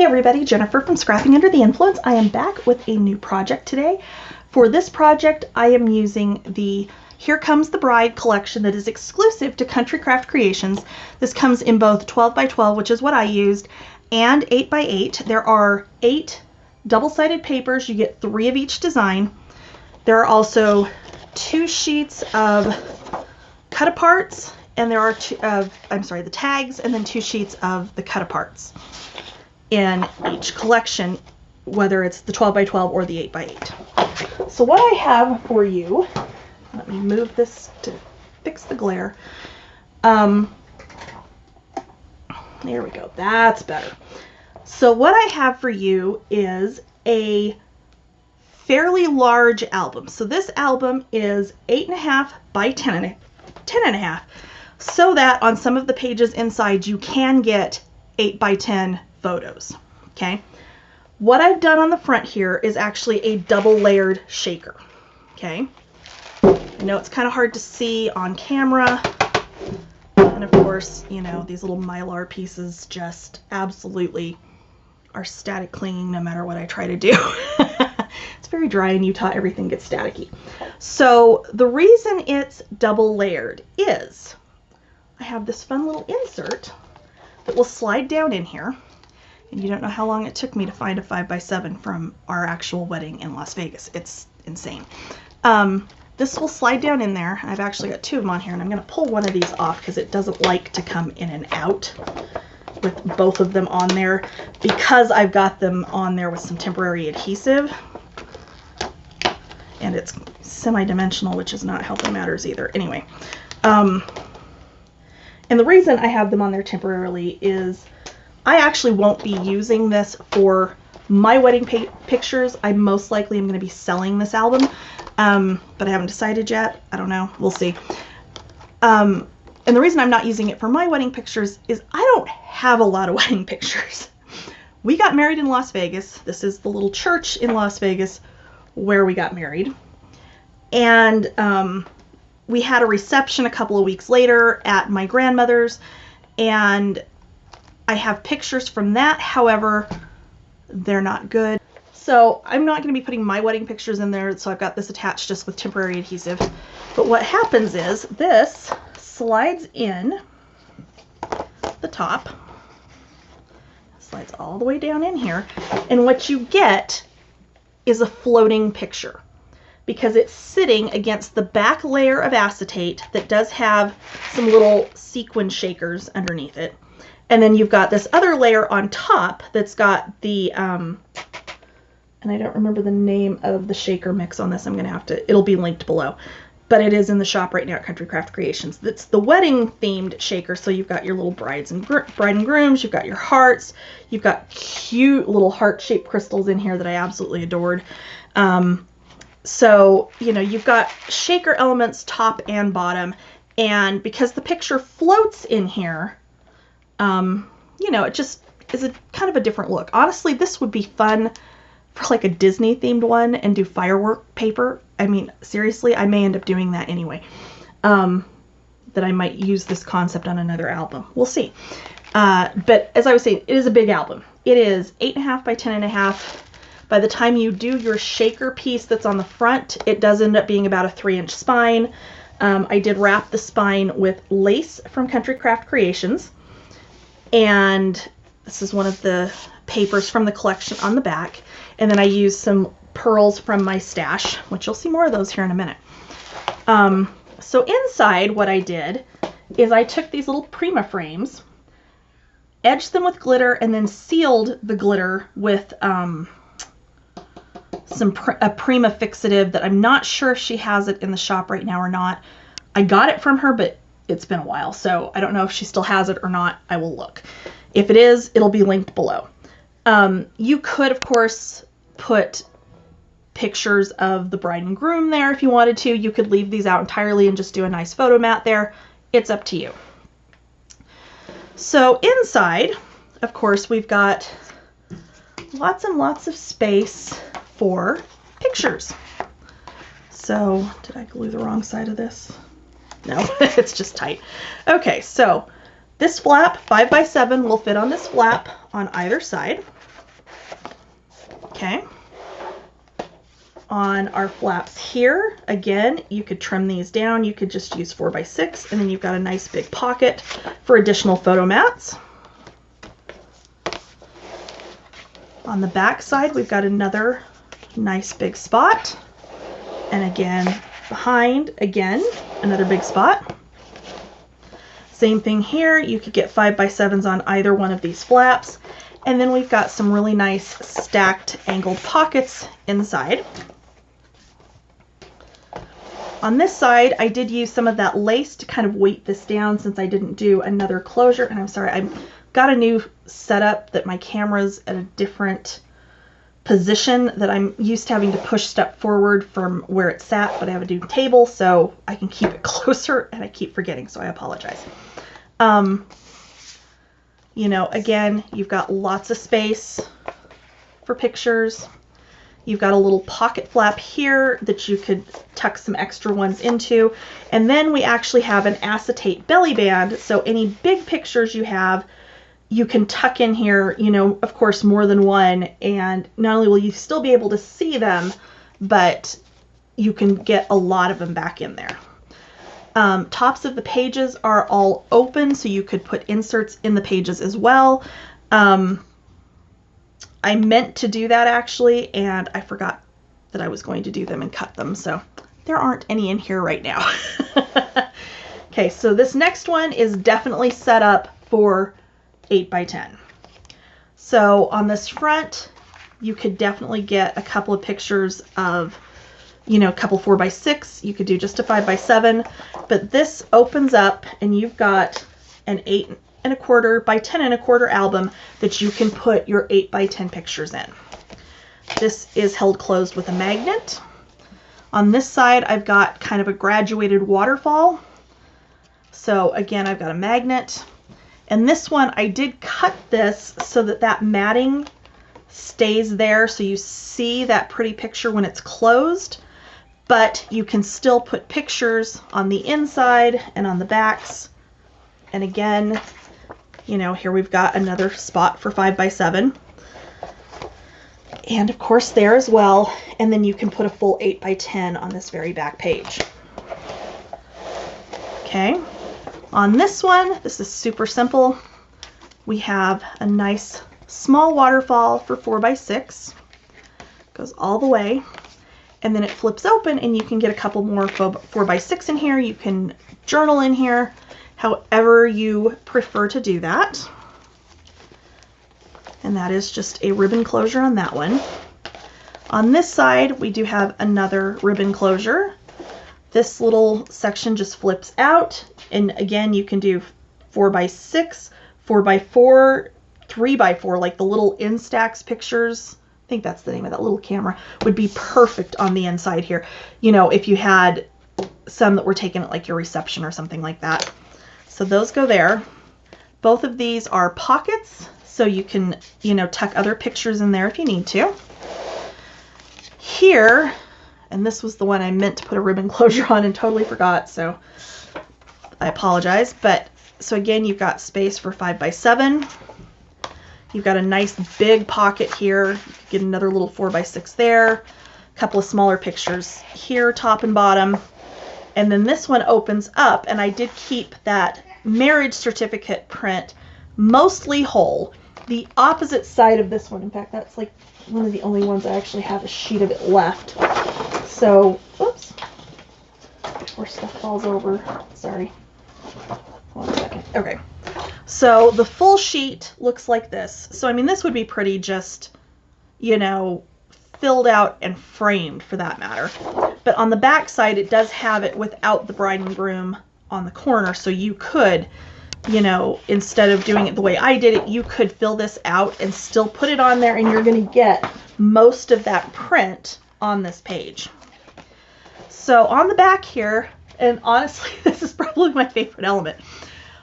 everybody, Jennifer from Scrapping Under the Influence. I am back with a new project today. For this project, I am using the Here Comes the Bride collection that is exclusive to Country Craft Creations. This comes in both 12 by 12, which is what I used, and 8 by 8. There are 8 double-sided papers. You get 3 of each design. There are also 2 sheets of cut-aparts, and there are the tags, and then 2 sheets of the cut-aparts in each collection, whether it's the 12 by 12 or the 8 by 8. So what I have for you, let me move this to fix the glare. There we go, that's better. So what I have for you is a fairly large album. So this album is 8.5 by 10.5, so that on some of the pages inside you can get 8 by 10 photos. Okay, what I've done on the front here is actually a double layered shaker. Okay, I know it's kind of hard to see on camera, and of course, you know, these little mylar pieces just absolutely are static clinging no matter what I try to do. It's very dry in Utah, everything gets staticky. So the reason it's double layered is I have this fun little insert that will slide down in here. And you don't know how long it took me to find a 5x7 from our actual wedding in Las Vegas. It's insane. This will slide down in there. I've actually got 2 of them on here, and I'm going to pull one of these off because it doesn't like to come in and out with both of them on there, because I've got them on there with some temporary adhesive. And it's semi-dimensional, which is not helping matters either. Anyway, and the reason I have them on there temporarily is I actually won't be using this for my wedding pictures. I most likely am going to be selling this album, but I haven't decided yet. I don't know. We'll see. And the reason I'm not using it for my wedding pictures is I don't have a lot of wedding pictures. We got married in Las Vegas. This is the little church in Las Vegas where we got married. And we had a reception a couple of weeks later at my grandmother's, and I have pictures from that. However, they're not good. So I'm not going to be putting my wedding pictures in there, so I've got this attached just with temporary adhesive. But what happens is this slides in the top, slides all the way down in here, and what you get is a floating picture, because it's sitting against the back layer of acetate that does have some little sequin shakers underneath it. And then you've got this other layer on top that's got the, and I don't remember the name of the shaker mix on this. I'm going to have to, it'll be linked below. But it is in the shop right now at Country Craft Creations. That's the wedding themed shaker. So you've got your little bride and grooms, you've got your hearts, you've got cute little heart-shaped crystals in here that I absolutely adored. So, you know, you've got shaker elements top and bottom. And because the picture floats in here, you know, it just is a kind of a different look. Honestly, this would be fun for like a Disney themed one and do firework paper. I mean, seriously, I may end up doing that anyway. That I might use this concept on another album. We'll see. But as I was saying, it is a big album. It is 8.5 by 10.5. By the time you do your shaker piece that's on the front, it does end up being about a 3-inch spine. I did wrap the spine with lace from Country Craft Creations. And this is one of the papers from the collection on the back. And then I used some pearls from my stash, which you'll see more of those here in a minute. So inside, what I did is I took these little Prima frames, edged them with glitter, and then sealed the glitter with a Prima fixative that I'm not sure if she has it in the shop right now or not. I got it from her, but it's been a while, so I don't know if she still has it or not. I will look. If it is, it'll be linked below. You could, of course, put pictures of the bride and groom there if you wanted to. You could leave these out entirely and just do a nice photo mat there. It's up to you. So inside, of course, we've got lots and lots of space for pictures. So, did I glue the wrong side of this? No, it's just tight. Okay, so this flap, 5x7, will fit on this flap on either side. Okay. On our flaps here, again, you could trim these down. You could just use 4x6, and then you've got a nice big pocket for additional photo mats. On the back side, we've got another nice big spot. And again, behind, again, another big spot. Same thing here. You could get 5x7s on either one of these flaps. And then we've got some really nice stacked angled pockets inside. On this side, I did use some of that lace to kind of weight this down since I didn't do another closure. And I'm sorry, I've got a new setup that my camera's at a different position that I'm used to having to push step forward from where it sat, but I have a new table so I can keep it closer, and I keep forgetting, so I apologize. You know, again, you've got lots of space for pictures. You've got a little pocket flap here that you could tuck some extra ones into. And then we actually have an acetate belly band, so any big pictures you have, you can tuck in here, you know, of course, more than one, and not only will you still be able to see them, but you can get a lot of them back in there. Tops of the pages are all open, so you could put inserts in the pages as well. I meant to do that actually, and I forgot that I was going to do them and cut them, so there aren't any in here right now. Okay, so this next one is definitely set up for 8x10. So on this front, you could definitely get a couple of pictures of, you know, a couple 4x6. You could do just a 5x7, but this opens up and you've got an 8 1/4 by 10 1/4 album that you can put your 8x10 pictures in. This is held closed with a magnet. On this side, I've got kind of a graduated waterfall. So again, I've got a magnet. And this one, I did cut this so that that matting stays there, so you see that pretty picture when it's closed, but you can still put pictures on the inside and on the backs. And again, you know, here we've got another spot for 5x7. And of course there as well. And then you can put a full 8x10 on this very back page. Okay. On this one, this is super simple. We have a nice small waterfall for 4x6. Goes all the way. And then it flips open and you can get a couple more 4x6 in here. You can journal in here, however you prefer to do that. And that is just a ribbon closure on that one. On this side, we do have another ribbon closure. This little section just flips out. And again, you can do 4x6, 4x4, 3x4, like the little Instax pictures. I think that's the name of that little camera, would be perfect on the inside here. You know, if you had some that were taken at like your reception or something like that. So those go there. Both of these are pockets, so you can, you know, tuck other pictures in there if you need to. Here, and this was the one I meant to put a ribbon closure on and totally forgot, so I apologize. But so again, you've got space for 5x7. You've got a nice big pocket here. You could get another little 4x6 there. A couple of smaller pictures here, top and bottom. And then this one opens up, and I did keep that marriage certificate print mostly whole. The opposite side of this one, in fact, that's like one of the only ones I actually have a sheet of it left. So, oops, before stuff falls over, sorry. 1 second. Okay. So the full sheet looks like this. So, I mean, this would be pretty just, you know, filled out and framed for that matter. But on the back side, it does have it without the bride and groom on the corner. So you could, you know, instead of doing it the way I did it, you could fill this out and still put it on there, and you're going to get most of that print on this page. So on the back here, and honestly, this is probably my favorite element.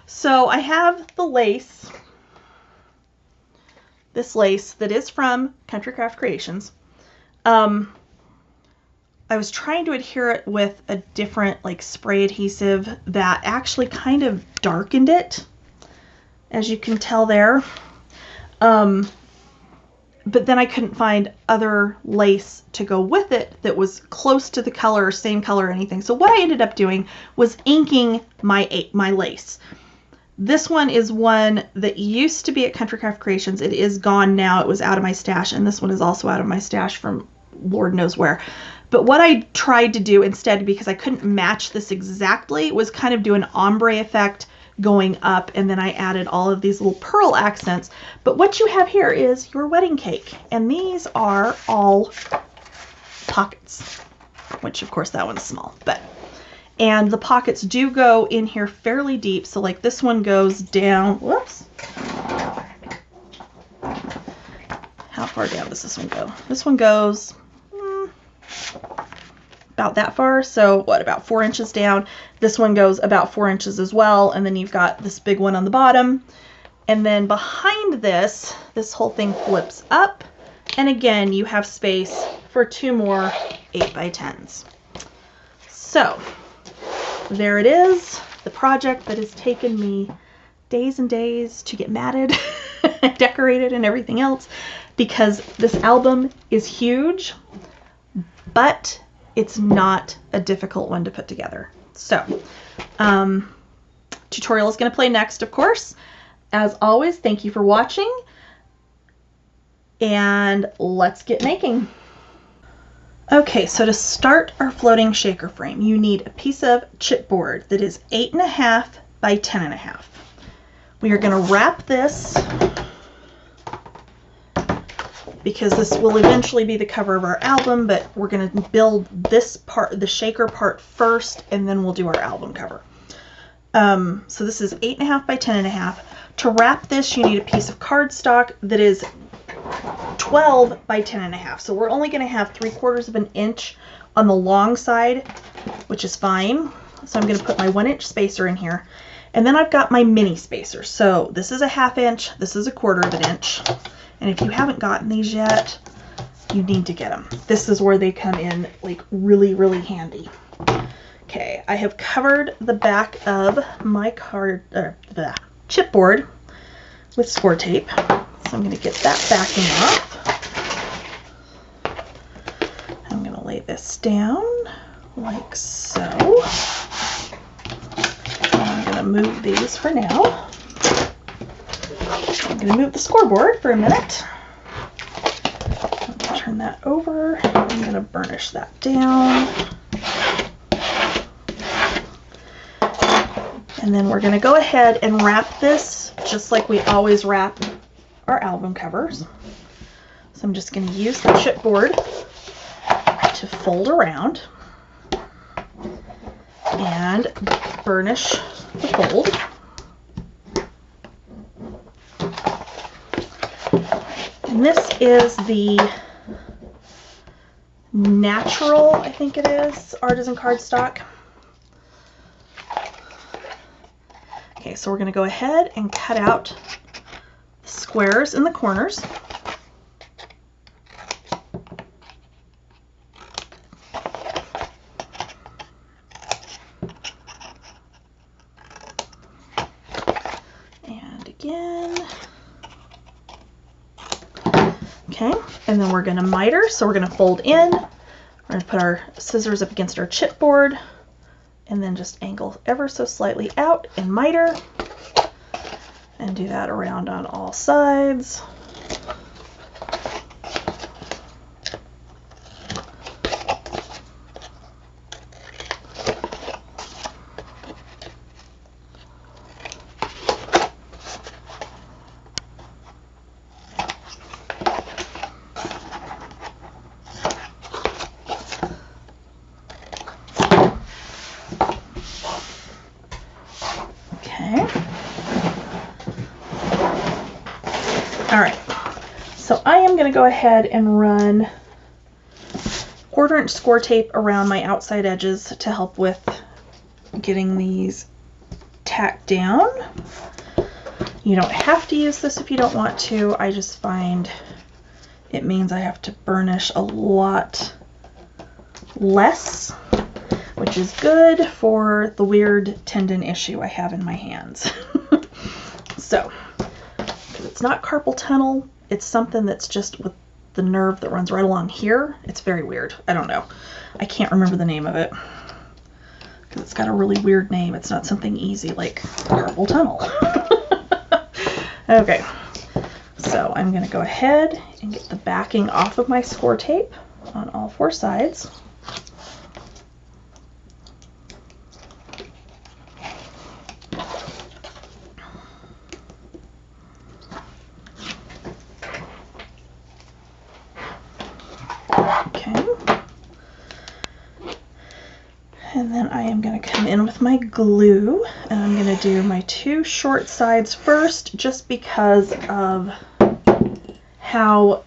So I have the lace, this lace that is from Country Craft Creations. I was trying to adhere it with a different like spray adhesive that actually kind of darkened it, as you can tell there. but then I couldn't find other lace to go with it that was close to the color, same color, or anything. So what I ended up doing was inking my lace. This one is one that used to be at Country Craft Creations. It is gone now. It was out of my stash, and this one is also out of my stash from Lord knows where. But what I tried to do instead, because I couldn't match this exactly, was kind of do an ombre effect going up, and then I added all of these little pearl accents. But what you have here is your wedding cake, and these are all pockets, which of course that one's small, and the pockets do go in here fairly deep. So like this one goes down, whoops. How far down does this one go? This one goes about that far. So what, about 4 inches down? This one goes about 4 inches as well. And then you've got this big one on the bottom. And then behind this whole thing flips up. And again, you have space for 2 more 8x10s. So there it is, the project that has taken me days and days to get matted, decorated, and everything else, because this album is huge, but it's not a difficult one to put together. So, tutorial is going to play next, of course. As always, thank you for watching, and let's get making. Okay, so to start our floating shaker frame, you need a piece of chipboard that is 8.5 by 10.5. We are going to wrap this, because this will eventually be the cover of our album, but we're going to build this part, the shaker part, first, and then we'll do our album cover. So this is 8.5 by 10.5. To wrap this, you need a piece of cardstock that is 12 by 10.5. So we're only going to have 3/4 of an inch on the long side, which is fine. So I'm going to put my 1-inch spacer in here. And then I've got my mini spacers. So this is a 1/2 inch, this is a 1/4 of an inch. And if you haven't gotten these yet, you need to get them. This is where they come in like really, really handy. Okay, I have covered the back of my chipboard with score tape. So I'm going to get that backing off. I'm going to lay this down like so. I'm going to move these for now. I'm going to move the scoreboard for a minute. I'm going to turn that over. I'm going to burnish that down. And then we're going to go ahead and wrap this just like we always wrap our album covers. So I'm just going to use the chipboard to fold around and burnish the fold. And this is the Natural, I think it is, Artisan cardstock. Okay, so we're going to go ahead and cut out the squares in the corners. And again. Okay, and then we're going to miter, so we're going to fold in. We're going to put our scissors up against our chipboard and then just angle ever so slightly out and miter, and do that around on all sides. All right, so I am going to go ahead and run 1/4 inch score tape around my outside edges to help with getting these tacked down. You don't have to use this if you don't want to. I just find it means I have to burnish a lot less, which is good for the weird tendon issue I have in my hands. So, it's not carpal tunnel, it's something that's just with the nerve that runs right along here. It's very weird. I don't know. I can't remember the name of it because it's got a really weird name. It's not something easy like carpal tunnel. Okay, so I'm going to go ahead and get the backing off of my score tape on all 4 sides. Okay. And then I am going to come in with my glue, and I'm going to do my 2 short sides first, just because of how,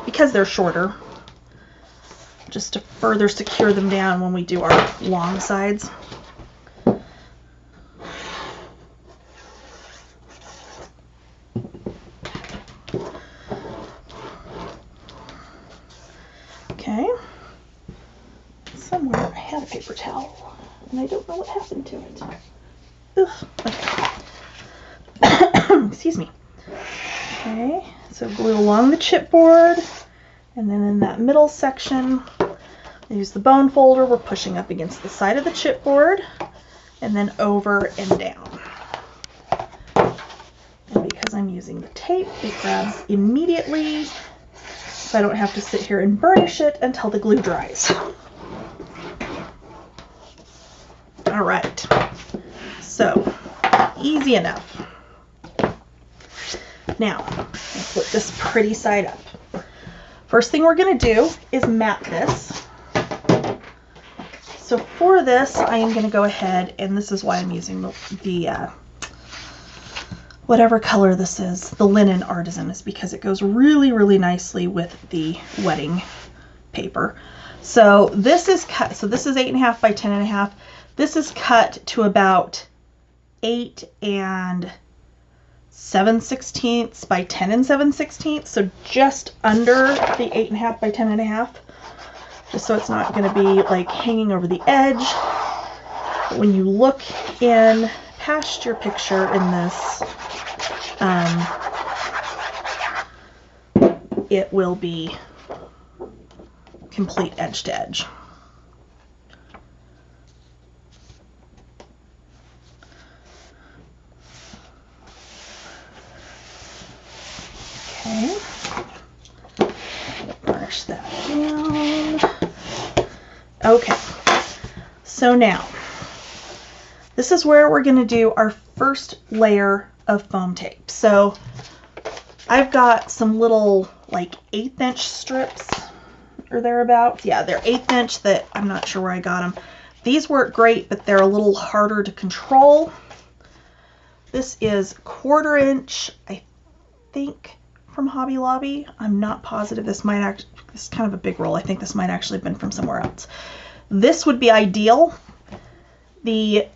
because they're shorter, just to further secure them down when we do our long sides. Okay. Somewhere I had a paper towel, and I don't know what happened to it. Ugh. Okay. Excuse me. Okay, so glue along the chipboard, and then in that middle section, I use the bone folder. We're pushing up against the side of the chipboard, and then over and down. And because I'm using the tape, it grabs immediately, so I don't have to sit here and burnish it until the glue dries. All right, so easy enough. Now, let's flip this pretty side up. First thing we're going to do is mat this. So for this, I am going to go ahead, and this is why I'm using the whatever color this is, the linen artisan, is because it goes really, really nicely with the wedding paper. So this is cut, so this is 8.5 by 10.5. This is cut to about 8 7/16 by 10 7/16, so just under the 8.5 by 10.5, just so it's not going to be like hanging over the edge. But when you look in past your picture in this, it will be complete edge to edge. Okay, brush that down. Okay, so now this is where we're going to do our first layer of foam tape. So I've got some little like 1/8 inch strips or thereabouts. Yeah, they're 1/8 inch that I'm not sure where I got them. These work great, but they're a little harder to control. This is 1/4 inch, I think, from Hobby Lobby. I'm not positive. This might actually, this is kind of a big roll. I think this might actually have been from somewhere else. This would be ideal. The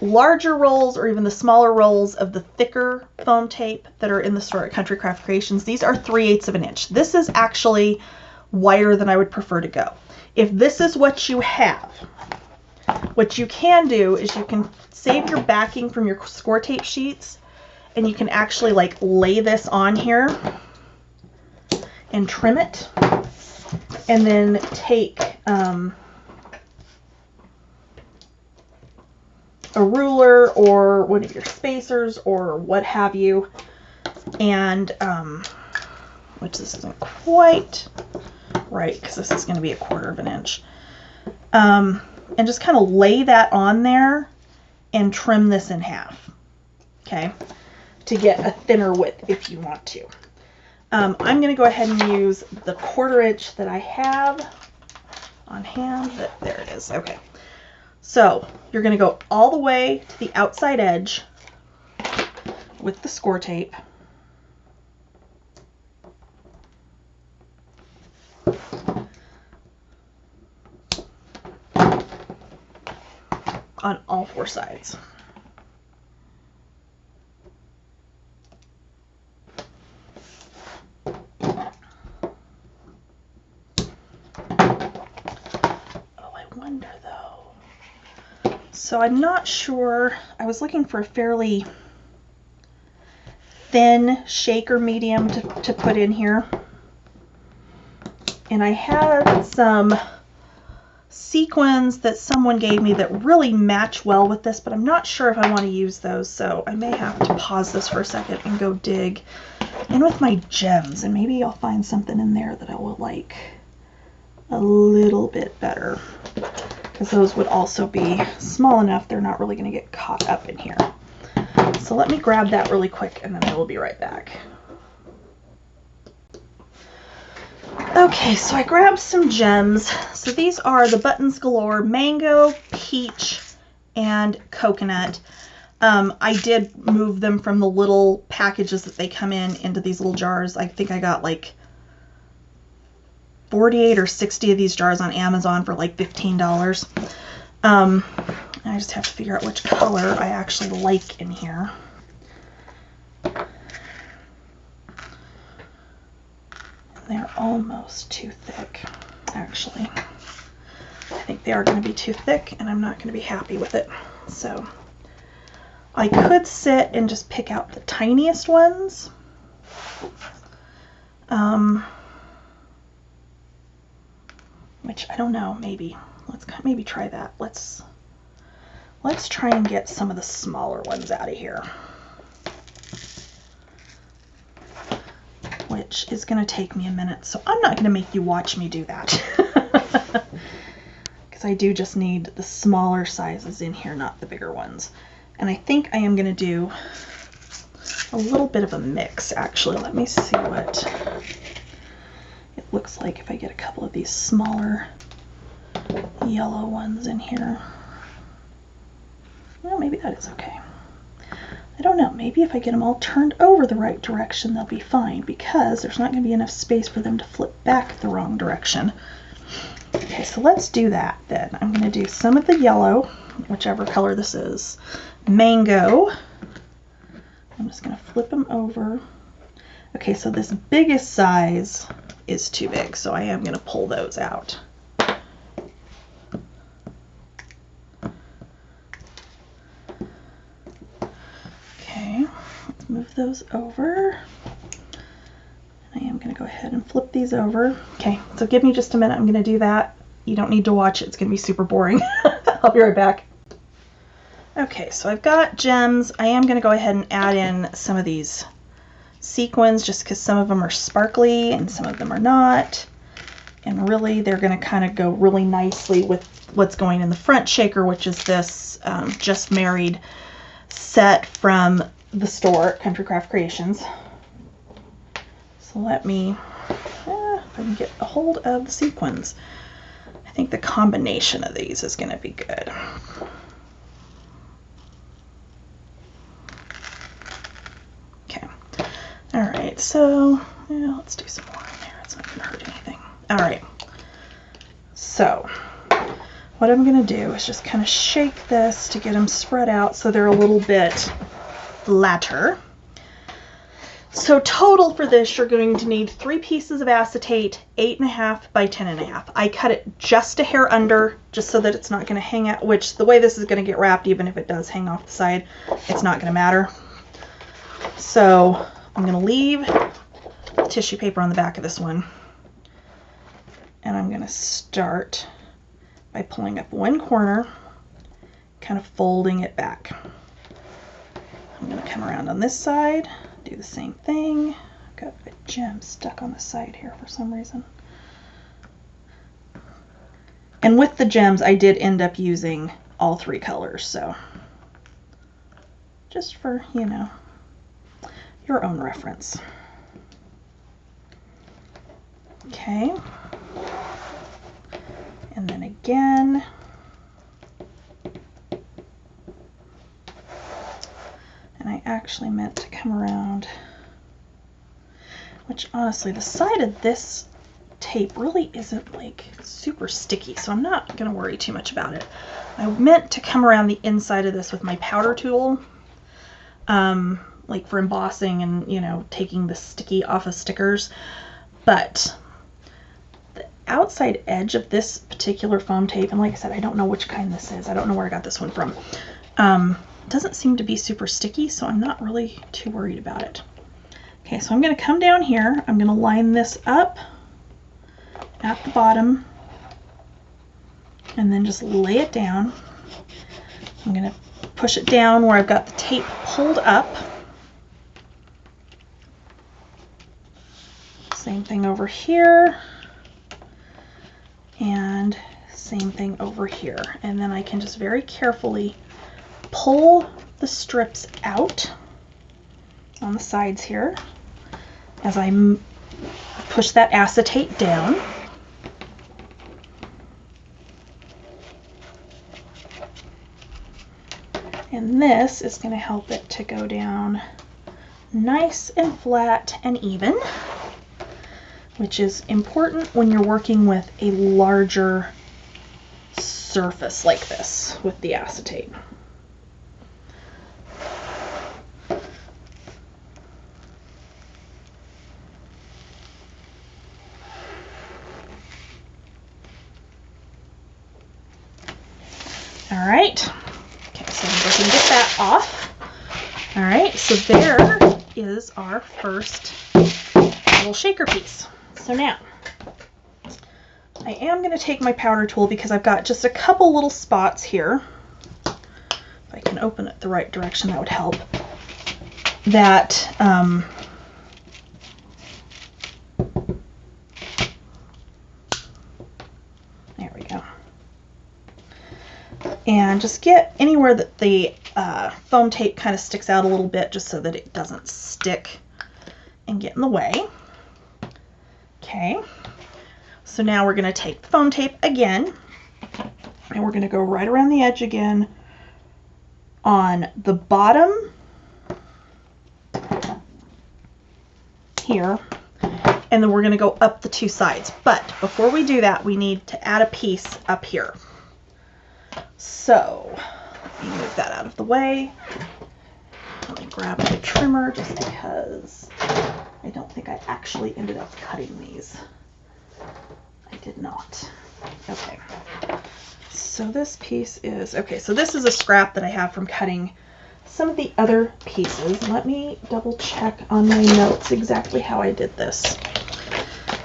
larger rolls, or even the smaller rolls of the thicker foam tape that are in the store at Country Craft Creations, these are 3/8 of an inch. This is actually wider than I would prefer to go. If this is what you have, what you can do is you can save your backing from your score tape sheets, and you can actually like lay this on here and trim it, and then take a ruler or one of your spacers or what have you, and which this isn't quite right because this is going to be 1/4 of an inch, and just kind of lay that on there and trim this in half, okay, to get a thinner width if you want to. I'm going to go ahead and use the 1/4 inch that I have on hand. There it is. Okay. So you're going to go all the way to the outside edge with the score tape. On all 4 sides. So I'm not sure, I was looking for a fairly thin shaker medium to put in here. And I had some sequins that someone gave me that really match well with this, but I'm not sure if I want to use those, so I may have to pause this for a second and go dig in with my gems, and maybe I'll find something in there that I will like a little bit better, because those would also be small enough they're not really going to get caught up in here. So let me grab that really quick and then I will be right back. Okay, so I grabbed some gems. So these are the Buttons Galore Mango, Peach, and Coconut. I did move them from the little packages that they come in into these little jars. I think I got like 48 or 60 of these jars on Amazon for like $15. I just have to figure out which color I actually like in here. They're almost too thick, actually. I think they are going to be too thick, and I'm not going to be happy with it. So I could sit and just pick out the tiniest ones. Which I don't know, maybe. Let's maybe try that. Let's try and get some of the smaller ones out of here. Which is going to take me a minute, so I'm not going to make you watch me do that. Because I do just need the smaller sizes in here, not the bigger ones. And I think I am going to do a little bit of a mix, actually. Let me see what it looks like if I get a couple of these smaller yellow ones in here. Well, maybe that is okay. I don't know, maybe if I get them all turned over the right direction, they'll be fine, because there's not going to be enough space for them to flip back the wrong direction. Okay, so let's do that then. I'm going to do some of the yellow, whichever color this is. Mango. I'm just going to flip them over. Okay, so this biggest size is too big, so I am going to pull those out. Okay, let's move those over. I am going to go ahead and flip these over. Okay, so give me just a minute. I'm going to do that. You don't need to watch it. It's going to be super boring. I'll be right back. Okay, so I've got gems. I am going to go ahead and add in some of these sequins just because some of them are sparkly and some of them are not. And really, they're going to kind of go really nicely with what's going in the front shaker, which is this Just Married set from the store, Country Craft Creations. So let me, if I can get a hold of the sequins. I think the combination of these is going to be good. Okay. All right, so yeah, let's do some more in there. It's not going to hurt anything. All right. So what I'm going to do is just kind of shake this to get them spread out so they're a little bit flatter. So total for this, you're going to need 3 pieces of acetate, 8.5 by 10.5. I cut it just a hair under, just so that it's not going to hang out, which the way this is going to get wrapped, even if it does hang off the side, it's not going to matter. So I'm going to leave tissue paper on the back of this one. And I'm going to start by pulling up one corner, kind of folding it back. I'm going to come around on this side, do the same thing. I've got a gem stuck on the side here for some reason. And with the gems, I did end up using all 3 colors, so just for, you know, your own reference. Okay. And then again. And I actually meant to come around, which honestly, the side of this tape really isn't like super sticky, so I'm not going to worry too much about it. I meant to come around the inside of this with my powder tool, like for embossing and, you know, taking the sticky off of stickers, but the outside edge of this particular foam tape, and like I said, I don't know which kind this is. I don't know where I got this one from. Doesn't seem to be super sticky, so I'm not really too worried about it. Okay, so I'm going to come down here. I'm going to line this up at the bottom and then just lay it down. I'm going to push it down where I've got the tape pulled up. Same thing over here. And same thing over here. And then I can just very carefully pull the strips out on the sides here as I push that acetate down. And this is going to help it to go down nice and flat and even, which is important when you're working with a larger surface like this with the acetate. All right. Okay, so I'm going to get that off. All right, so there is our first little shaker piece. So now, I am going to take my powder tool because I've got just a couple little spots here. If I can open it the right direction, that would help. That there we go. And just get anywhere that the foam tape kind of sticks out a little bit, just so that it doesn't stick and get in the way. Okay, so now we're going to take the foam tape again, and we're going to go right around the edge again on the bottom here, and then we're going to go up the two sides. But before we do that, we need to add a piece up here. So let me move that out of the way. Let me grab my trimmer just because I don't think I actually ended up cutting these. I did not. Okay. So this piece is, okay, so this is a scrap that I have from cutting some of the other pieces. Let me double check on my notes exactly how I did this.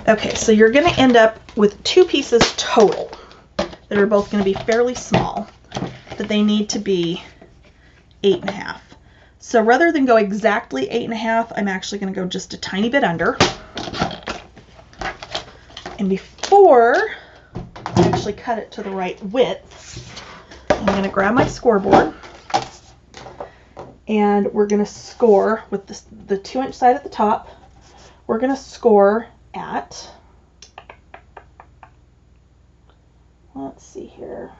Okay, so you're going to end up with two pieces total that are both going to be fairly small, but they need to be 8.5. So rather than go exactly 8.5, I'm actually going to go just a tiny bit under. And before I actually cut it to the right width, I'm going to grab my scoreboard, and we're going to score with the 2-inch side at the top. We're going to score at, let's see here,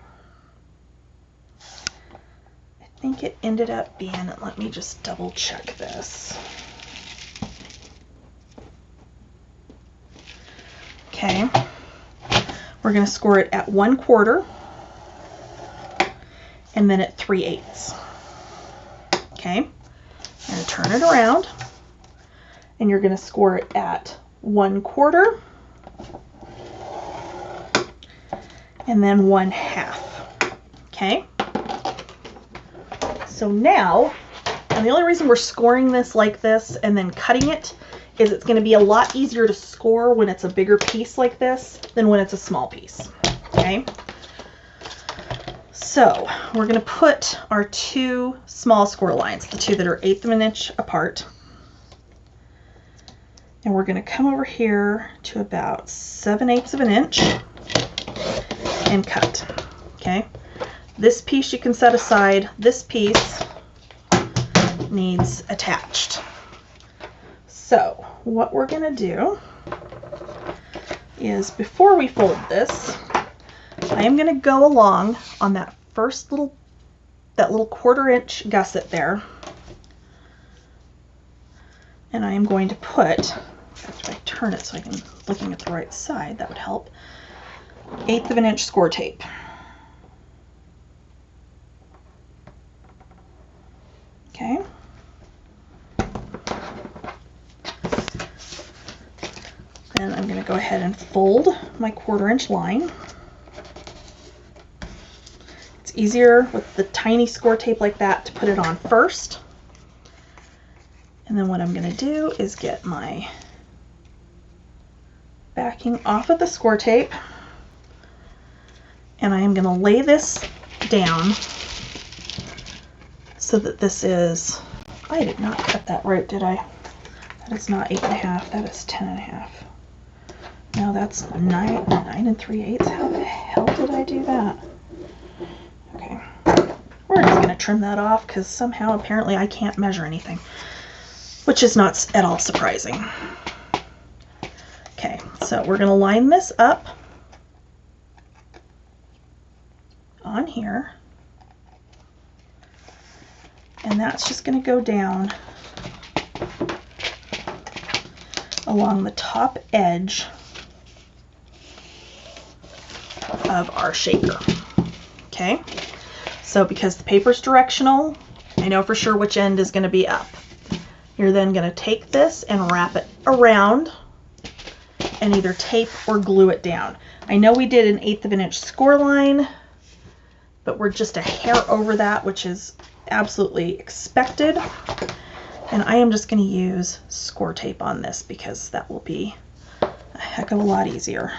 I think it ended up being, let me just double check this. Okay, we're going to score it at 1/4 and then at 3/8. Okay, I'm going to turn it around, and you're going to score it at 1/4 and then 1/2. Okay, so now, and the only reason we're scoring this like this and then cutting it is it's going to be a lot easier to score when it's a bigger piece like this than when it's a small piece. Okay, so we're going to put our two small score lines, the two that are 1/8 of an inch apart, and we're going to come over here to about 7/8 of an inch and cut. Okay, this piece you can set aside. This piece needs attached. So what we're going to do is, before we fold this, I am going to go along on that first little 1/4-inch gusset there, and I am going to put, after I turn it so I can looking at the right side, that would help, 1/8 of an inch score tape. Okay. Then I'm going to go ahead and fold my 1/4-inch line. It's easier with the tiny score tape like that to put it on first. And then what I'm going to do is get my backing off of the score tape, and I am going to lay this down so that this is, I did not cut that right, did I? That is not 8.5, that is 10.5. No, that's 9 3/8. How the hell did I do that? Okay, we're just going to trim that off because somehow apparently I can't measure anything, which is not at all surprising. Okay, so we're going to line this up on here, and that's just going to go down along the top edge of our shaker. Okay, so because the paper's directional, I know for sure which end is going to be up. You're then going to take this and wrap it around and either tape or glue it down. I know we did an 1/8 of an inch score line, but we're just a hair over that, which is absolutely expected. And I am just going to use score tape on this because that will be a heck of a lot easier.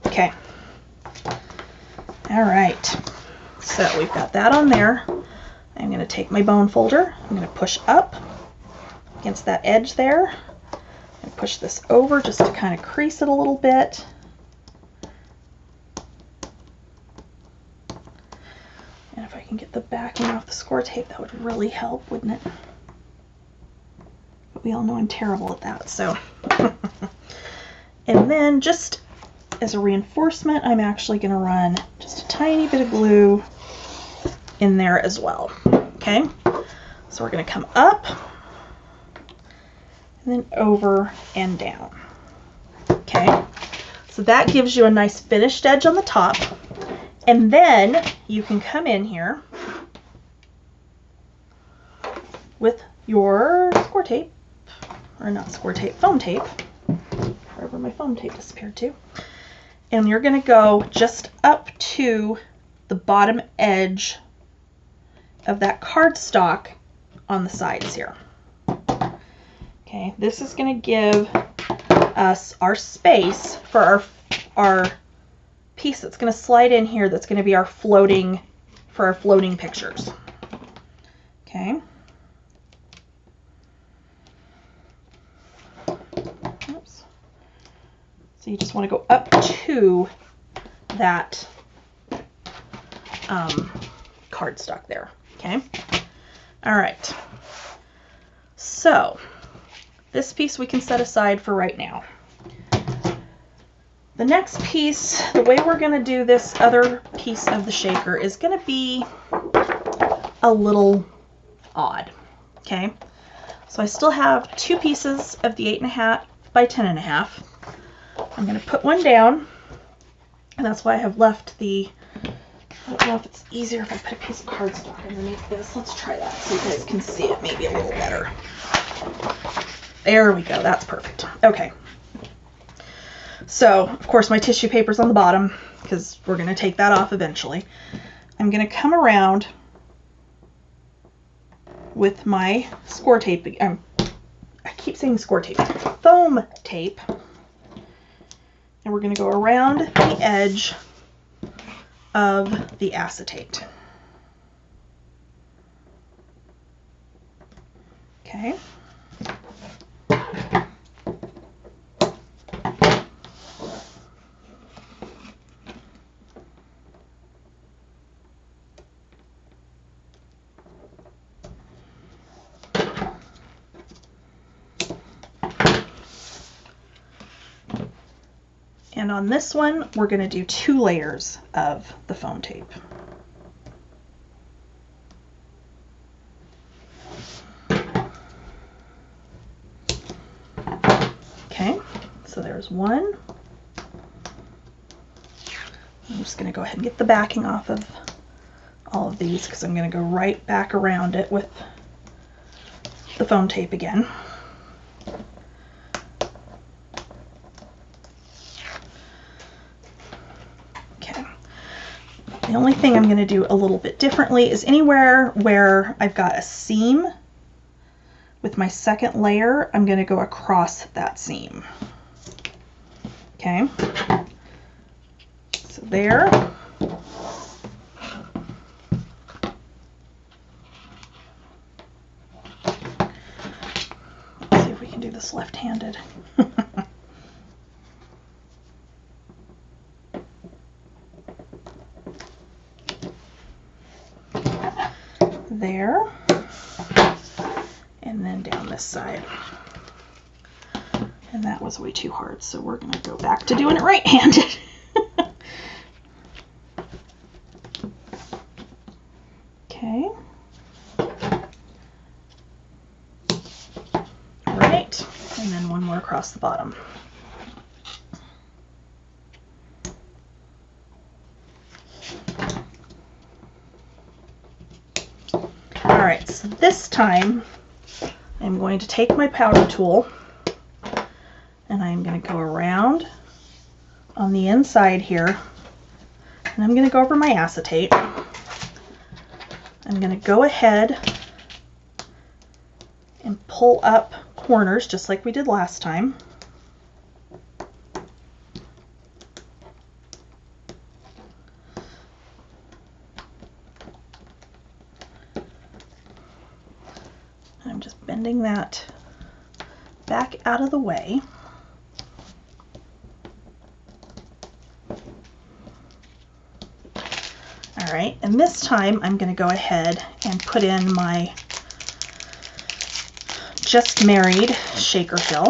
Okay. All right. So we've got that on there. I'm going to take my bone folder. I'm going to push up against that edge there and push this over just to kind of crease it a little bit. And if I can get the backing off the score tape, that would really help, wouldn't it? But we all know I'm terrible at that, so. And then just as a reinforcement, I'm actually going to run just a tiny bit of glue in there as well. Okay, so we're going to come up and then over and down. Okay, so that gives you a nice finished edge on the top, and then you can come in here with your score tape, or not score tape, foam tape, wherever my foam tape disappeared to, and you're going to go just up to the bottom edge of that cardstock on the sides here. Okay, this is going to give us our space for our piece that's going to slide in here, that's going to be our floating, for our floating pictures. Okay. Oops. So you just want to go up to that cardstock there. Okay. All right. So this piece we can set aside for right now. The next piece, the way we're going to do this other piece of the shaker is going to be a little odd. Okay. So I still have two pieces of the 8.5 by 10.5. I'm going to put one down, and that's why I have left the, I don't know if it's easier if I put a piece of cardstock underneath this. Let's try that so you guys can see it maybe a little better. There we go. That's perfect. Okay. So, of course, my tissue paper's on the bottom because we're going to take that off eventually. I'm going to come around with my score tape. I keep saying score tape. Foam tape. And we're going to go around the edge of the acetate. Okay. And on this one, we're going to do 2 layers of the foam tape. Okay, so there's one. I'm just going to go ahead and get the backing off of all of these because I'm going to go right back around it with the foam tape again. The only thing I'm going to do a little bit differently is anywhere where I've got a seam with my second layer, I'm going to go across that seam. Okay, so there. Let's see if we can do this left-handed. There, and then down this side. And that was way too hard, so we're going to go back to doing it right-handed. Okay. All right, and then one more across the bottom. All right, so this time I'm going to take my powder tool and I'm going to go around on the inside here, and I'm going to go over my acetate. I'm going to go ahead and pull up corners just like we did last time. I'm just bending that back out of the way. All right, and this time I'm going to go ahead and put in my Just Married shaker gel.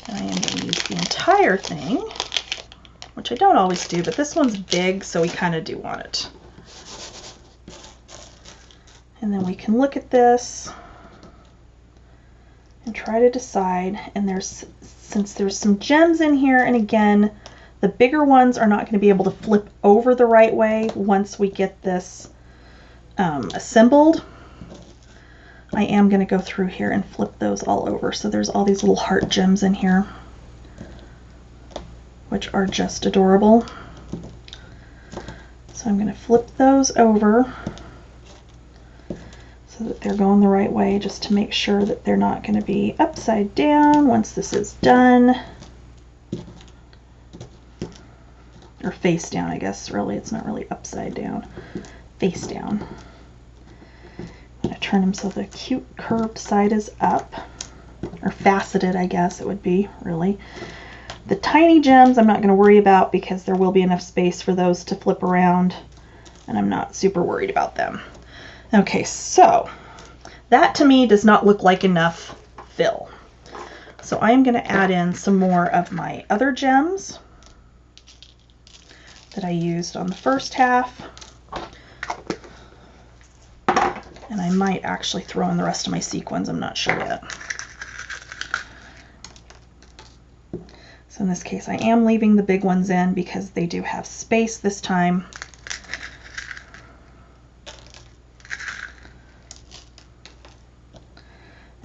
And I am going to use the entire thing, which I don't always do, but this one's big, so we kind of do want it. And then we can look at this and try to decide, and since there's some gems in here, and again, the bigger ones are not going to be able to flip over the right way once we get this assembled. I am going to go through here and flip those all over. So there's all these little heart gems in here, which are just adorable. So I'm going to flip those over so that they're going the right way, just to make sure that they're not going to be upside down once this is done. Or face down, I guess, really. It's not really upside down. Face down. I'm going to turn them so the cute curved side is up. Or faceted, I guess it would be, really. The tiny gems I'm not going to worry about because there will be enough space for those to flip around, and I'm not super worried about them. Okay, so that to me does not look like enough fill. So I am going to add in some more of my other gems that I used on the first half. And I might actually throw in the rest of my sequins, I'm not sure yet. So in this case I am leaving the big ones in because they do have space this time.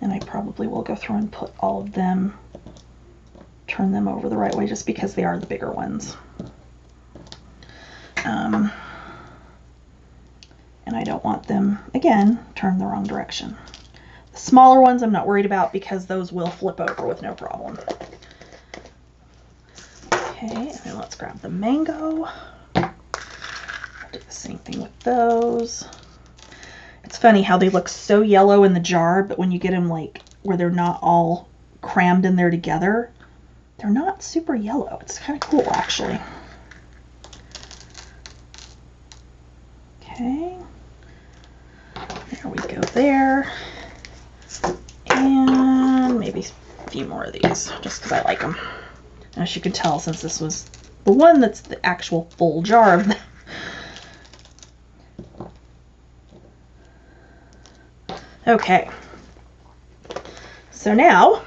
And I probably will go through and put all of them, turn them over the right way just because they are the bigger ones. And I don't want them, again, turned the wrong direction. The smaller ones I'm not worried about because those will flip over with no problem. Okay, and then let's grab the mango. I'll do the same thing with those. It's funny how they look so yellow in the jar, but when you get them like where they're not all crammed in there together, they're not super yellow. It's kind of cool, actually. Okay, there we go there, and maybe a few more of these just because I like them. As you can tell, since this was the one that's the actual full jar of them. Okay, so now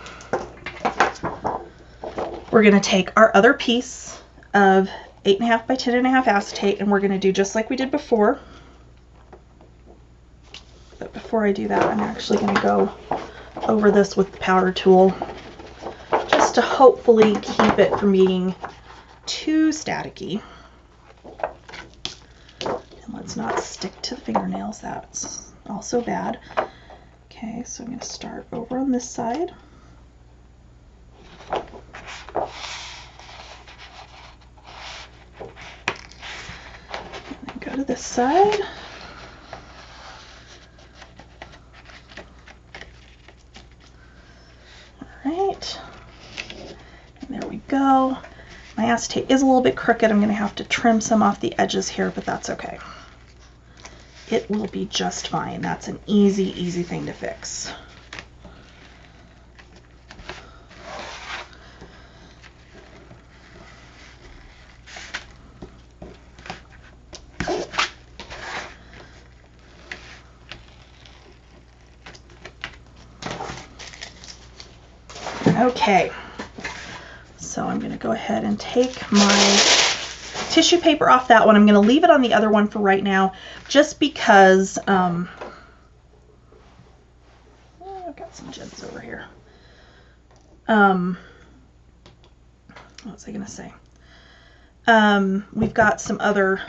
we're going to take our other piece of 8.5 by 10.5 acetate, and we're going to do just like we did before. But before I do that, I'm actually going to go over this with the powder tool just to hopefully keep it from being too staticky. does not stick to the fingernails. That's also bad. Okay, so I'm going to start over on this side. And then go to this side. Alright. And there we go. My acetate is a little bit crooked. I'm going to have to trim some off the edges here, but that's okay. It will be just fine. That's an easy, easy thing to fix. Okay. So I'm going to go ahead and take my tissue paper off that one. I'm going to leave it on the other one for right now, just because I've got some gems over here. What was I going to say? We've got some other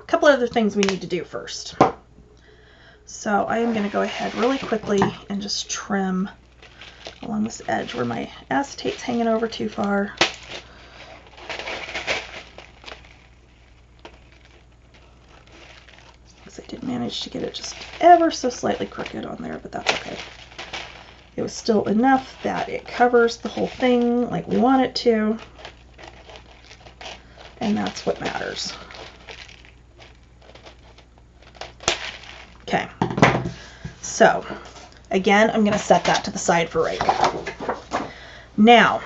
couple other things we need to do first. So I am going to go ahead really quickly and just trim along this edge where my acetate's hanging over too far. Because I did manage to get it just ever so slightly crooked on there, but that's okay. It was still enough that it covers the whole thing like we want it to, and that's what matters. Okay, so again, I'm going to set that to the side for right now. Now,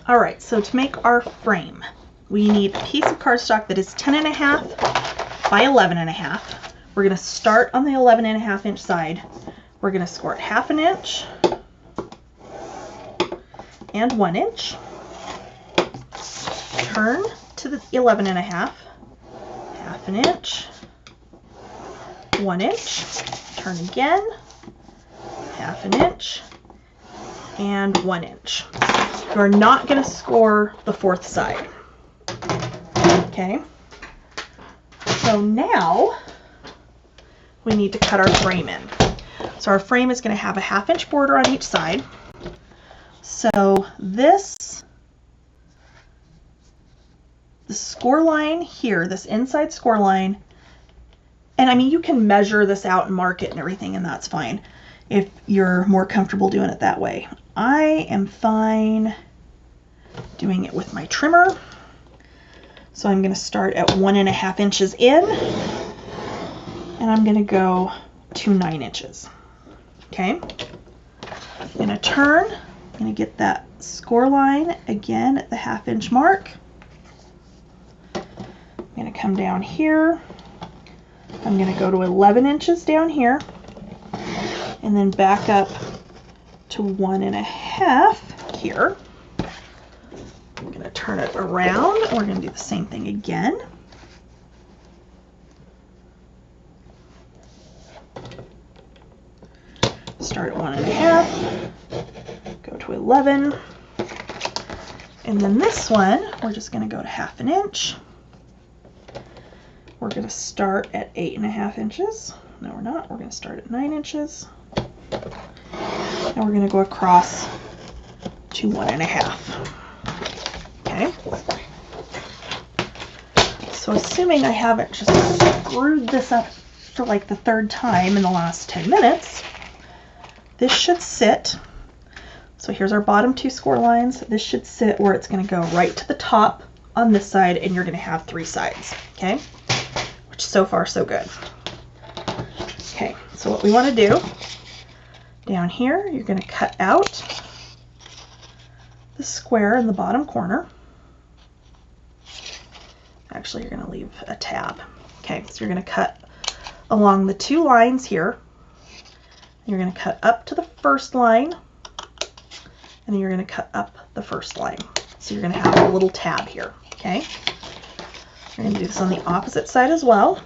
all right, so to make our frame, we need a piece of cardstock that is 10.5 by 11.5. We're going to start on the 11.5 inch side. We're going to score it 1/2 inch and 1 inch. Turn to the 11.5, 1/2 inch, 1 inch, turn again, 1/2 inch, and 1 inch. You're not going to score the 4th side. Okay, so now we need to cut our frame in. So our frame is going to have a 1/2 inch border on each side. So the score line here, this inside score line, and I mean, you can measure this out and mark it and everything, and that's fine if you're more comfortable doing it that way. I am fine doing it with my trimmer. So I'm going to start at 1.5 inches in, and I'm going to go to 9 inches. Okay, I'm going to turn, I'm going to get that score line again at the 1/2 inch mark. I'm going to come down here. I'm going to go to 11 inches down here, and then back up to 1.5 here. I'm going to turn it around, and we're going to do the same thing again. Start at 1.5, go to 11, and then this one, we're just going to go to 1/2 inch. We're going to start at 8.5 inches. No, we're not. We're going to start at 9 inches. And we're going to go across to 1.5. Okay. So assuming I haven't just screwed this up for like the 3rd time in the last 10 minutes, this should sit. So here's our bottom 2 score lines. This should sit where it's going to go right to the top on this side, and you're going to have 3 sides. Okay. Which so far so good. Okay, so what we want to do down here, you're going to cut out the square in the bottom corner. Actually, you're going to leave a tab. Okay, so you're going to cut along the 2 lines here. You're going to cut up to the 1st line, and then you're going to cut up the 1st line. So you're going to have a little tab here. Okay. We're going to do this on the opposite side as well.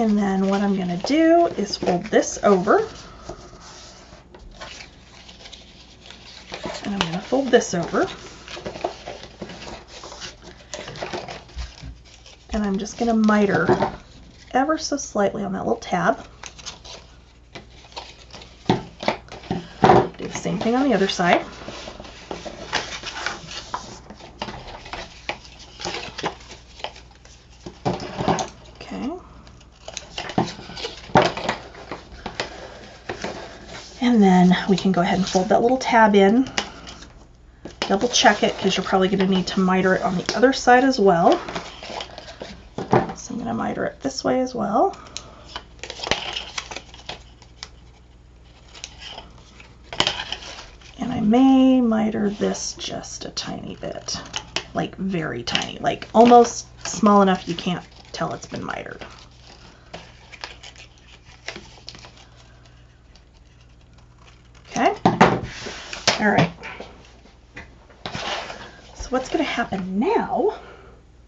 And then what I'm going to do is fold this over. And I'm going to fold this over. And I'm just going to miter ever so slightly on that little tab. Do the same thing on the other side. Okay. And then we can go ahead and fold that little tab in. Double check it because you're probably going to need to miter it on the other side as well. So I'm going to miter it this way as well. And I may miter this just a tiny bit, like very tiny, like almost small enough you can't tell it's been mitered. Okay. All right. So what's going to happen now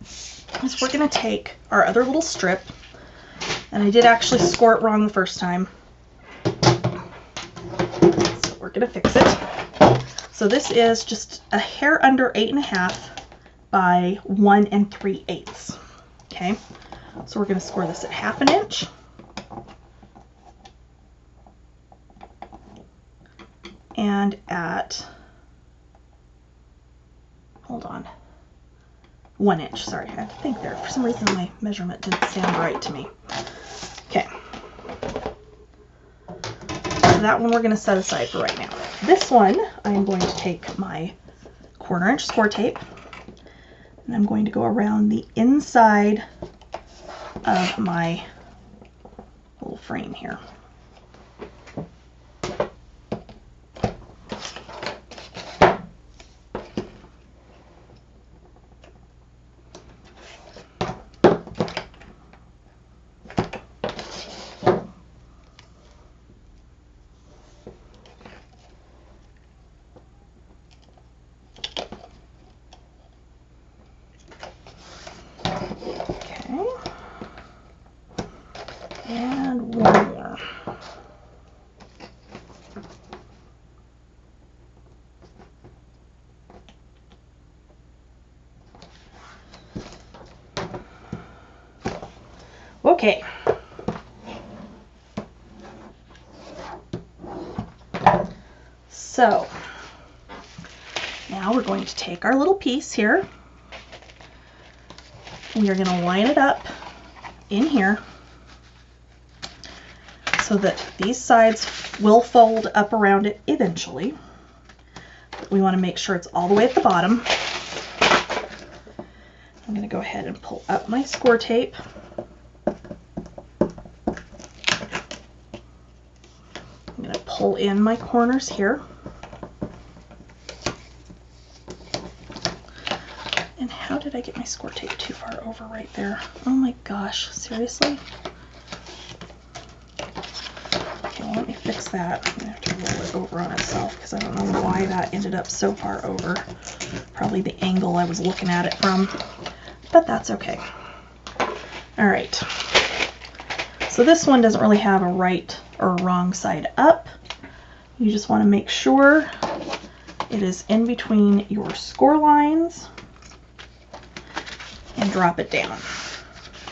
is we're going to take our other little strip, and I did actually score it wrong the first time, so we're going to fix it. So this is just a hair under 8.5 by 1 3/8. Okay, so we're going to score this at 1/2 inch. And at, hold on, 1 inch, sorry, I had to think there. For some reason my measurement didn't sound right to me. Okay. So that one we're going to set aside for right now. This one, I'm going to take my 1/4 inch score tape, and I'm going to go around the inside of my little frame here. And one more. Okay. So now we're going to take our little piece here. We are going to line it up in here so that these sides will fold up around it eventually. We want to make sure it's all the way at the bottom. I'm going to go ahead and pull up my score tape. I'm going to pull in my corners here. And how did I get my score tape too far over right there? Oh my gosh, seriously? Okay, well, let me fix that. I'm going to have to roll it over on itself because I don't know why that ended up so far over. Probably the angle I was looking at it from, but that's okay. All right. So this one doesn't really have a right or wrong side up. You just want to make sure it is in between your score lines and drop it down.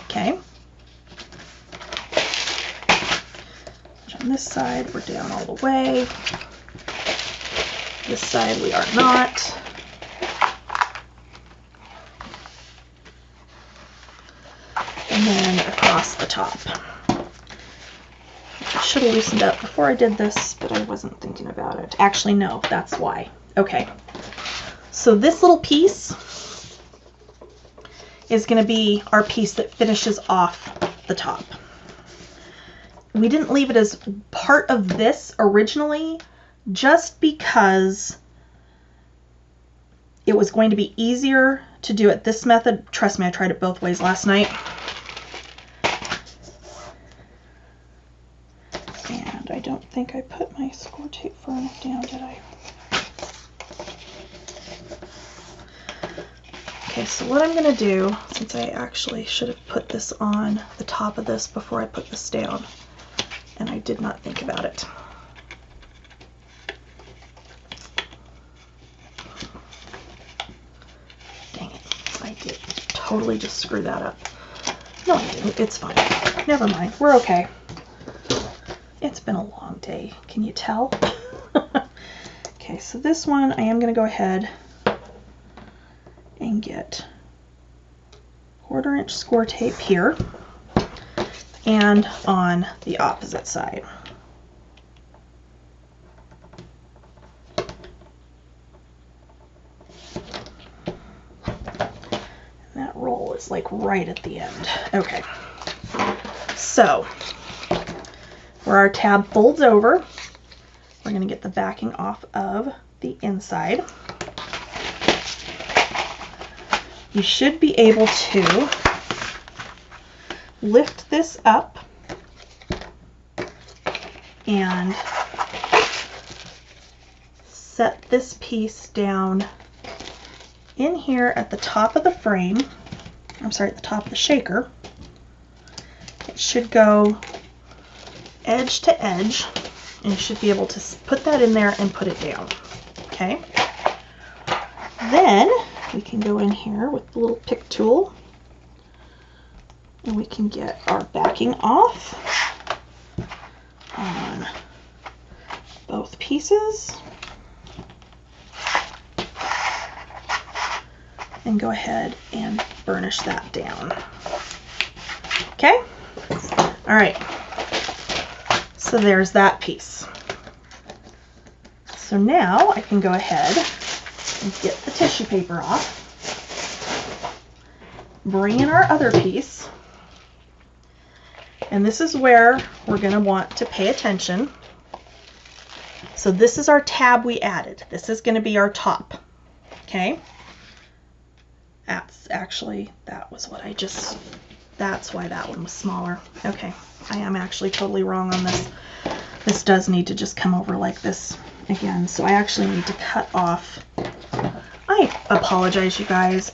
Okay. On this side, we're down all the way. This side, we are not. And then across the top. I should have loosened up before I did this, but I wasn't thinking about it. Actually, no, that's why. Okay. So this little piece is going to be our piece that finishes off the top. We didn't leave it as part of this originally just because it was going to be easier to do it this method. Trust me, I tried it both ways last night. And I don't think I put my score tape far enough down, did I? Okay, Okay, so what I'm going to do, since I actually should have put this on the top of this before I put this down, and I did not think about it. Dang it, I did totally just screw that up. No, I didn't. It's fine. Never mind. We're okay. It's been a long day. Can you tell? Okay, so this one I am going to go ahead and get 1/4 inch score tape here and on the opposite side. And that roll is like right at the end. Okay, so where our tab folds over, we're going to get the backing off of the inside. You should be able to lift this up and set this piece down in here at the top of the frame. I'm sorry, at the top of the shaker. It should go edge to edge, and you should be able to put that in there and put it down. Okay. Then we can go in here with the little pick tool and we can get our backing off on both pieces and go ahead and burnish that down. Okay? All right. So there's that piece. So now I can go ahead and get the tissue paper off, bring in our other piece, and this is where we're going to want to pay attention. So this is our tab we added. This is going to be our top. Okay? That's actually, that was what I just, that's why that one was smaller. Okay, I am actually totally wrong on this. This does need to just come over like this again, so I actually need to cut off. I apologize, you guys.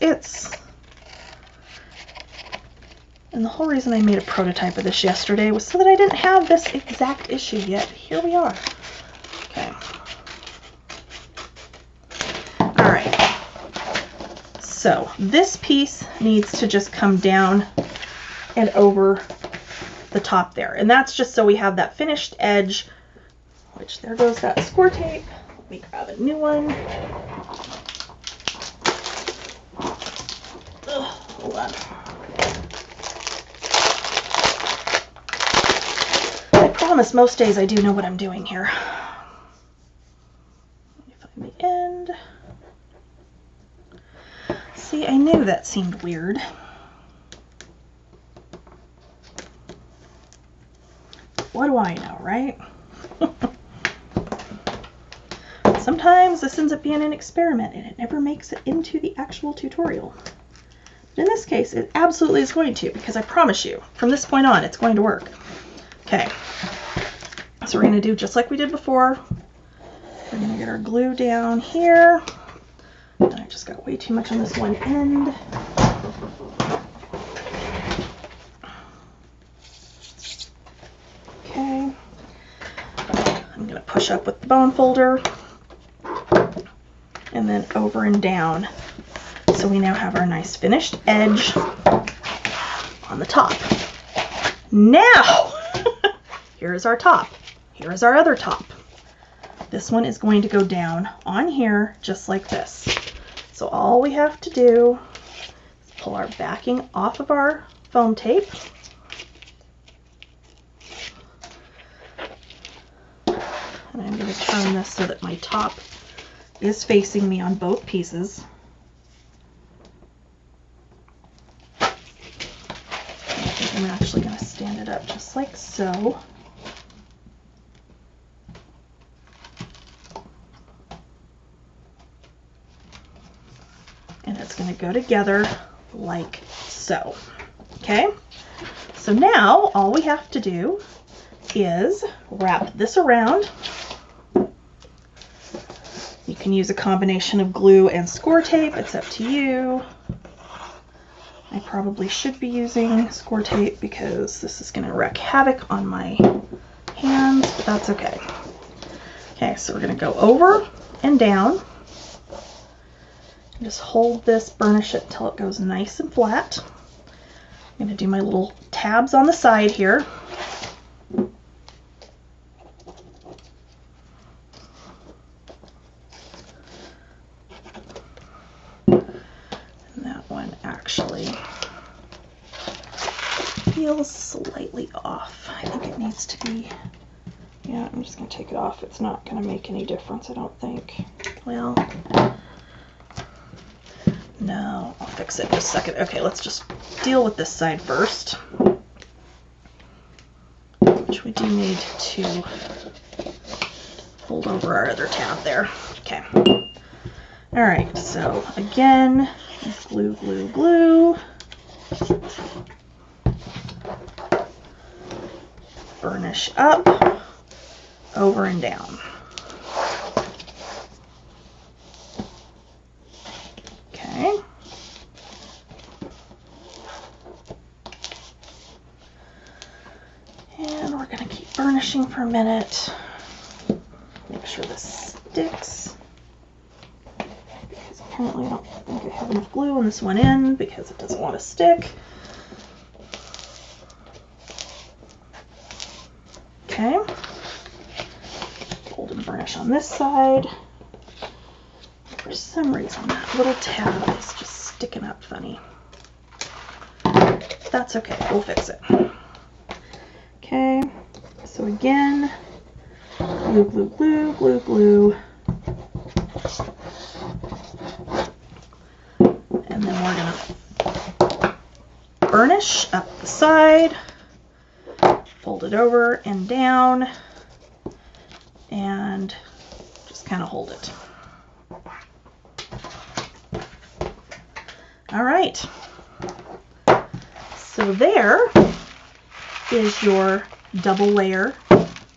And the whole reason I made a prototype of this yesterday was so that I didn't have this exact issue yet. Here we are. Okay. All right. So this piece needs to just come down and over the top there. And that's just so we have that finished edge, which there goes that score tape. Let me grab a new one. Hold on. I promise most days I do know what I'm doing here. Let me find the end. See, I knew that seemed weird. What do I know, right? Sometimes this ends up being an experiment and it never makes it into the actual tutorial. In this case, it absolutely is going to, because I promise you, from this point on, it's going to work. Okay, so we're going to do just like we did before. We're going to get our glue down here. And I just got way too much on this one end. Okay, I'm going to push up with the bone folder and then over and down. So we now have our nice finished edge on the top. Now, here's our top. Here's our other top. This one is going to go down on here just like this. So all we have to do is pull our backing off of our foam tape. And I'm going to turn this so that my top is facing me on both pieces. I'm actually going to stand it up just like so. And it's going to go together like so. Okay? So now all we have to do is wrap this around. You can use a combination of glue and score tape. It's up to you. I probably should be using score tape because this is going to wreak havoc on my hands, but that's okay. Okay, so we're going to go over and down. Just hold this, burnish it until it goes nice and flat. I'm going to do my little tabs on the side here. And that one actually feels slightly off. I think it needs to be, yeah, I'm just going to take it off. It's not going to make any difference, I don't think. Well, no, I'll fix it in just a second. Okay, let's just deal with this side first, which we do need to fold over our other tab there. Okay. All right, so again, glue, glue, glue. Burnish up, over and down. Okay. And we're going to keep burnishing for a minute. Make sure this sticks. Because apparently I don't think I have enough glue on this one end because it doesn't want to stick. Okay. Fold and burnish on this side. For some reason, that little tab is just sticking up funny. That's okay, we'll fix it. Okay, so again, glue, glue, glue, glue, glue. And then we're gonna burnish up the side, fold it over and down, and just kind of hold it. All right, so there is your double layer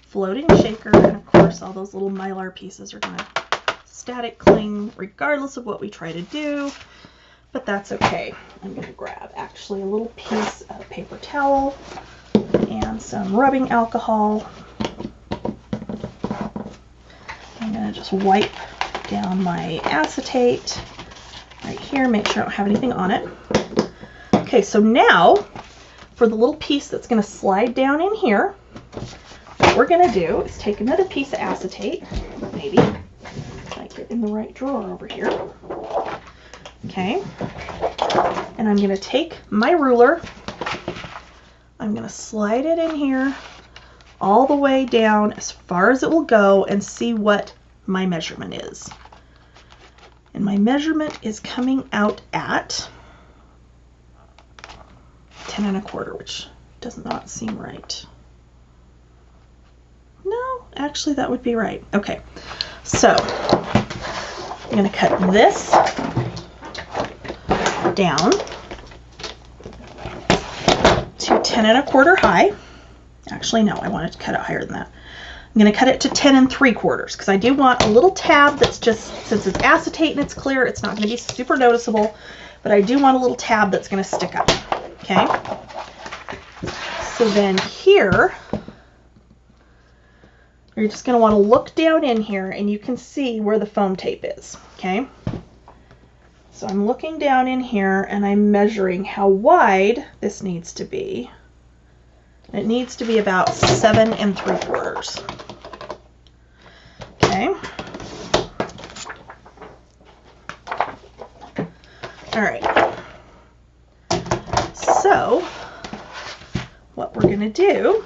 floating shaker, and of course all those little mylar pieces are going to static cling regardless of what we try to do, but that's okay. I'm going to grab actually a little piece of paper towel and some rubbing alcohol. I'm going to just wipe down my acetate right here, make sure I don't have anything on it. Okay, so now for the little piece that's going to slide down in here, what we're going to do is take another piece of acetate, maybe, if I get in the right drawer over here. Okay, and I'm going to take my ruler, I'm going to slide it in here all the way down as far as it will go and see what my measurement is. And my measurement is coming out at 10 1/4, which does not seem right. No, actually that would be right. Okay, so I'm going to cut this down to 10 1/4 high. Actually, no, I wanted to cut it higher than that. I'm going to cut it to 10 3/4 because I do want a little tab that's just, since it's acetate and it's clear, it's not going to be super noticeable, but I do want a little tab that's going to stick up. Okay, so then here, you're just going to want to look down in here and you can see where the foam tape is. Okay, so I'm looking down in here and I'm measuring how wide this needs to be. It needs to be about 7 3/4. Okay. All right. So what we're going to do,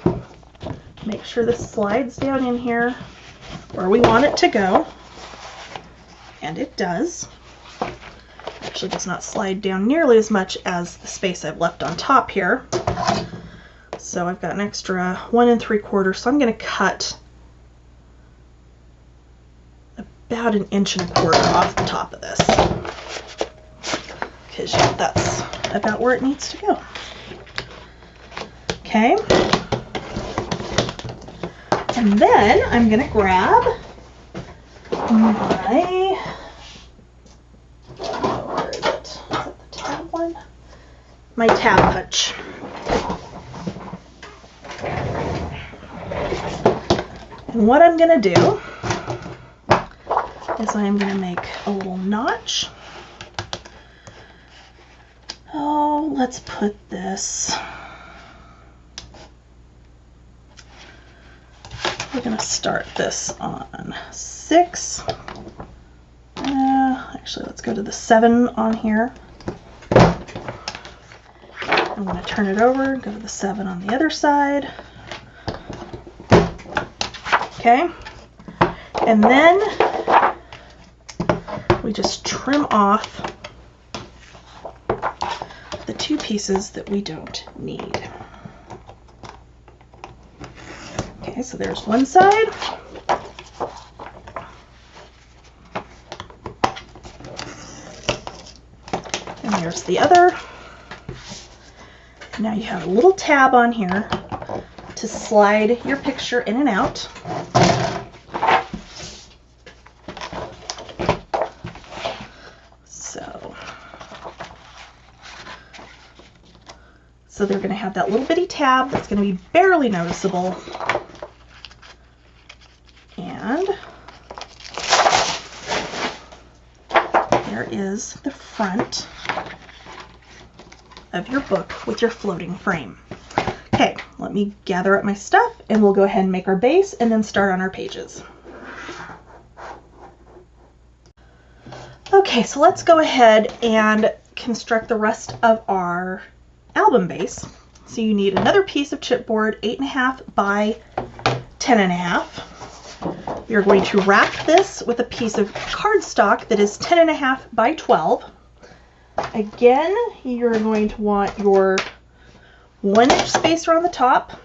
make sure this slides down in here where we want it to go. And it does. Actually does not slide down nearly as much as the space I've left on top here. So I've got an extra 1 3/4, so I'm going to cut about 1 1/4 off the top of this, because yeah, that's about where it needs to go. Okay, and then I'm going to grab my, where is it? Is it the tab one? my tab punch. And what I'm going to do is I'm going to make a little notch. Oh, let's put this. We're going to start this on 6. Actually, let's go to the 7 on here. I'm going to turn it over, go to the 7 on the other side. Okay. And then we just trim off the 2 pieces that we don't need. Okay, so there's one side. And there's the other. Now you have a little tab on here to slide your picture in and out. So they're going to have that little bitty tab that's going to be barely noticeable. And there is the front of your book with your floating frame. Okay, let me gather up my stuff and we'll go ahead and make our base and then start on our pages. Okay, so let's go ahead and construct the rest of our album base. So you need another piece of chipboard, 8.5 by 10.5. You're going to wrap this with a piece of cardstock that is 10.5 by 12. Again, you're going to want your 1-inch spacer on the top,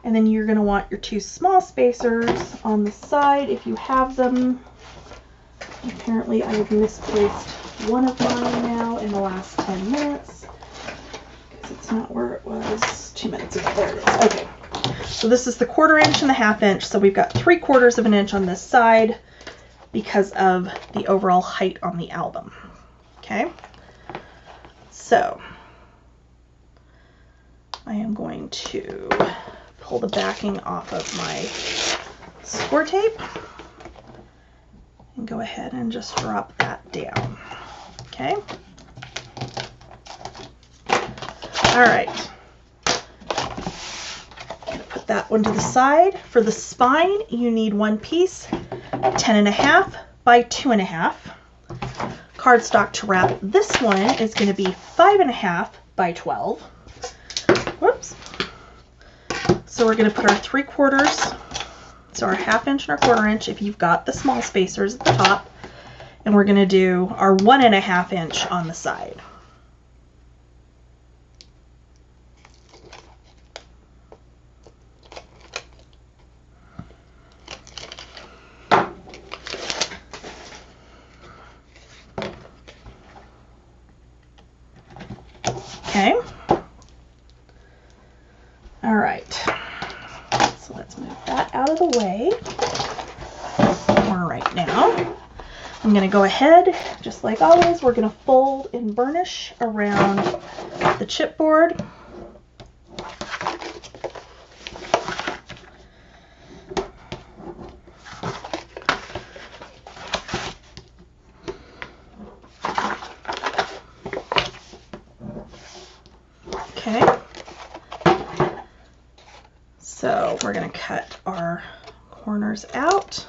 and then you're going to want your 2 small spacers on the side if you have them. Apparently I have misplaced one of mine now in the last 10 minutes. It's not where it was 2 minutes ago. There it is. Okay. So this is the 1/4 inch and the 1/2 inch. So we've got 3/4 of an inch on this side because of the overall height on the album. Okay. So I am going to pull the backing off of my score tape and go ahead and just drop that down. Okay. All right, I'm going to put that one to the side. For the spine, you need 1 piece, 10.5 by 2.5. Cardstock to wrap this one is going to be 5.5 by 12. Whoops. So we're going to put our 3/4, so our 1/2 inch and our 1/4 inch if you've got the small spacers at the top, and we're going to do our 1.5 inch on the side. Okay. All right. So let's move that out of the way. All right, now I'm going to go ahead, just like always, we're going to fold and burnish around the chipboard. Okay, so we're going to cut our corners out.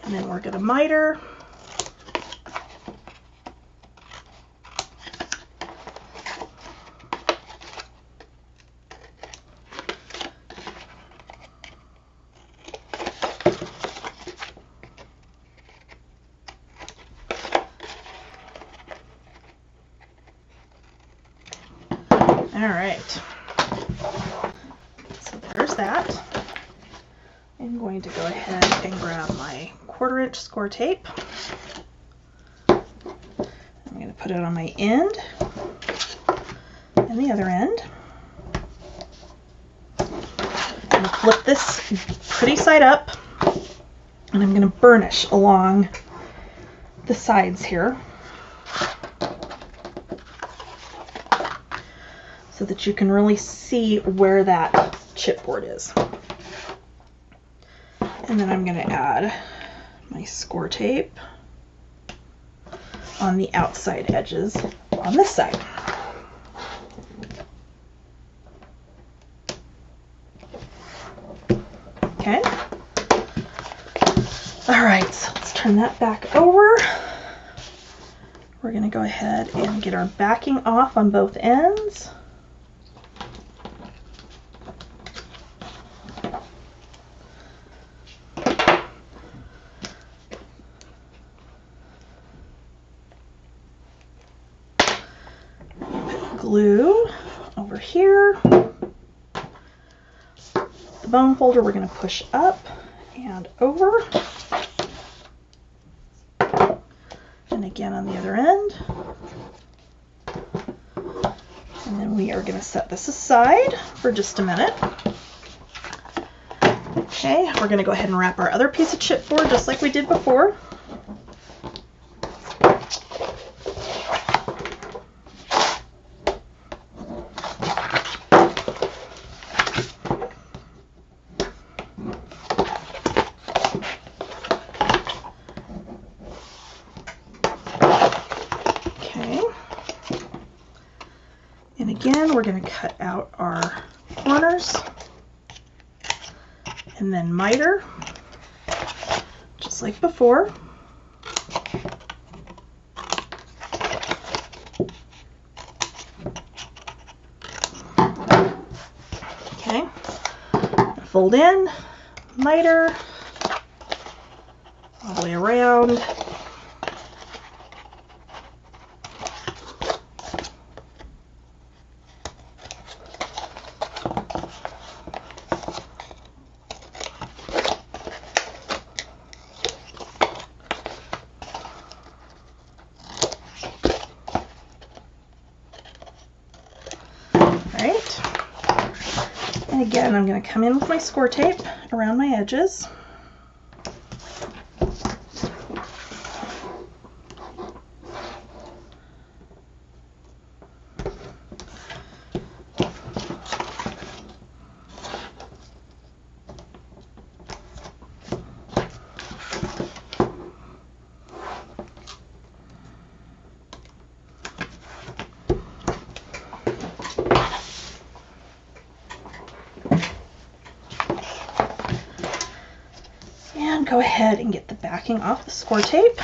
And then we're going to miter. All right. fix that, I'm going to go ahead and grab my 1/4 inch score tape. I'm going to put it on my end and the other end. I'm going to flip this pretty side up, and I'm going to burnish along the sides here so that you can really see where that chipboard is. And then I'm going to add my score tape on the outside edges on this side. Okay. All right, so let's turn that back over. We're going to go ahead and get our backing off on both ends. Glue over here. The bone folder we're going to push up and over. And again on the other end. And then we are going to set this aside for just a minute. Okay, we're going to go ahead and wrap our other piece of chipboard just like we did before. And again, we're going to cut out our corners and then miter, just like before. Okay, fold in, miter, all the way around. And again, I'm going to come in with my score tape around my edges. And go ahead and get the backing off the score tape.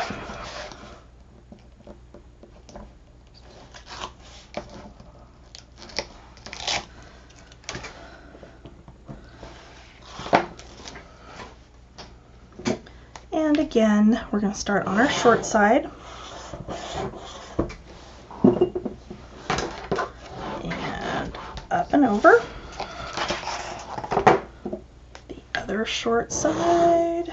And again, we're going to start on our short side. And up and over. The other short side.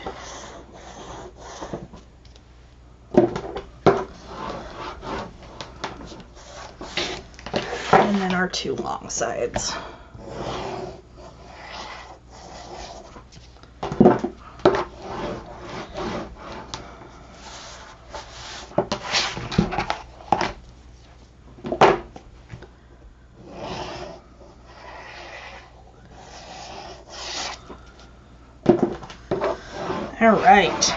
And then our two long sides. All right.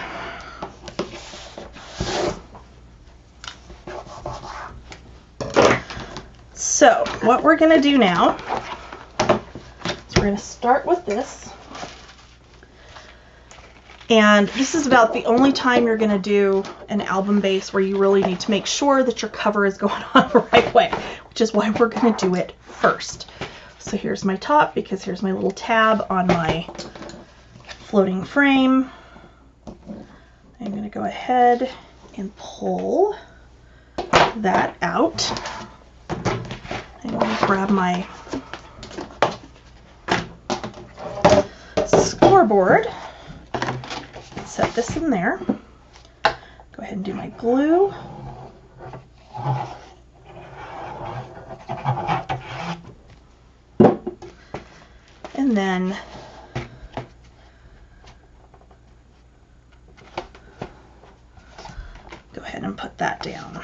So what we're going to do now is we're going to start with this. And this is about the only time you're going to do an album base where you really need to make sure that your cover is going on the right way, which is why we're going to do it first. So here's my top, because here's my little tab on my floating frame. I'm going to go ahead and pull that out. I'm going to grab my scoreboard. Set this in there. Go ahead and do my glue. And then go ahead and put that down.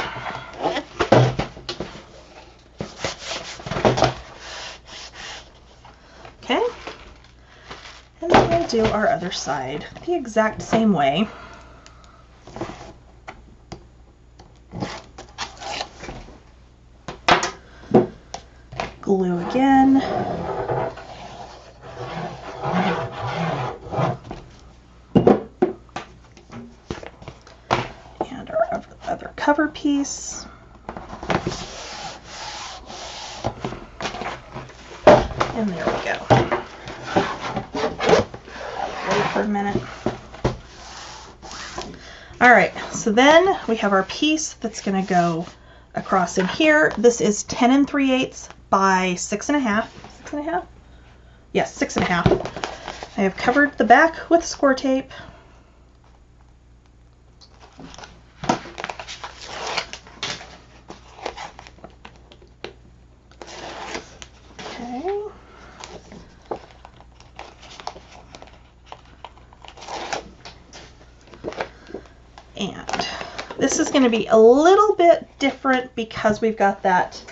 Okay. And then we'll do our other side the exact same way. Glue again. And our other cover piece. And there we go. Wait for a minute. All right, so then we have our piece that's going to go across in here. This is 10 3/8 by 6.5. 6.5? Yes, 6.5. I have covered the back with score tape. Okay. And this is going to be a little bit different because we've got that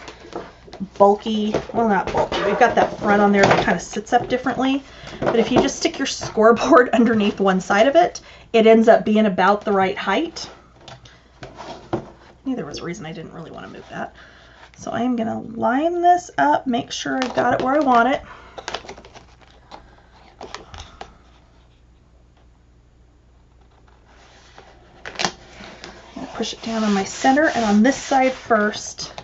bulky, well, not bulky, we've got that front on there that kind of sits up differently. But if you just stick your scoreboard underneath one side of it, it ends up being about the right height. I knew there was a reason I didn't really want to move that. So I am going to line this up, make sure I've got it where I want it. Push it down on my center and on this side first,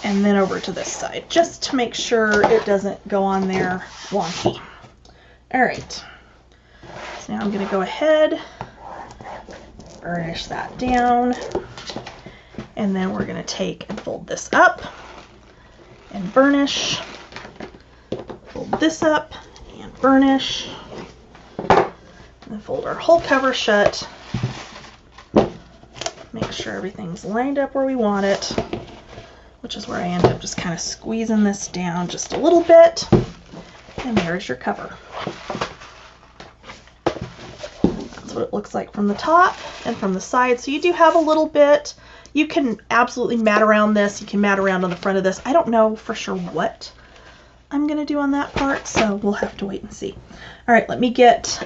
and then over to this side, just to make sure it doesn't go on there wonky. All right, so now I'm going to go ahead, burnish that down, and then we're going to take and fold this up and burnish, fold this up and burnish, and then fold our whole cover shut. Make sure everything's lined up where we want it, which is where I end up just kind of squeezing this down just a little bit. And there's your cover. That's what it looks like from the top and from the side. So you do have a little bit. You can absolutely mat around this. You can mat around on the front of this. I don't know for sure what I'm going to do on that part, so we'll have to wait and see. All right, let me get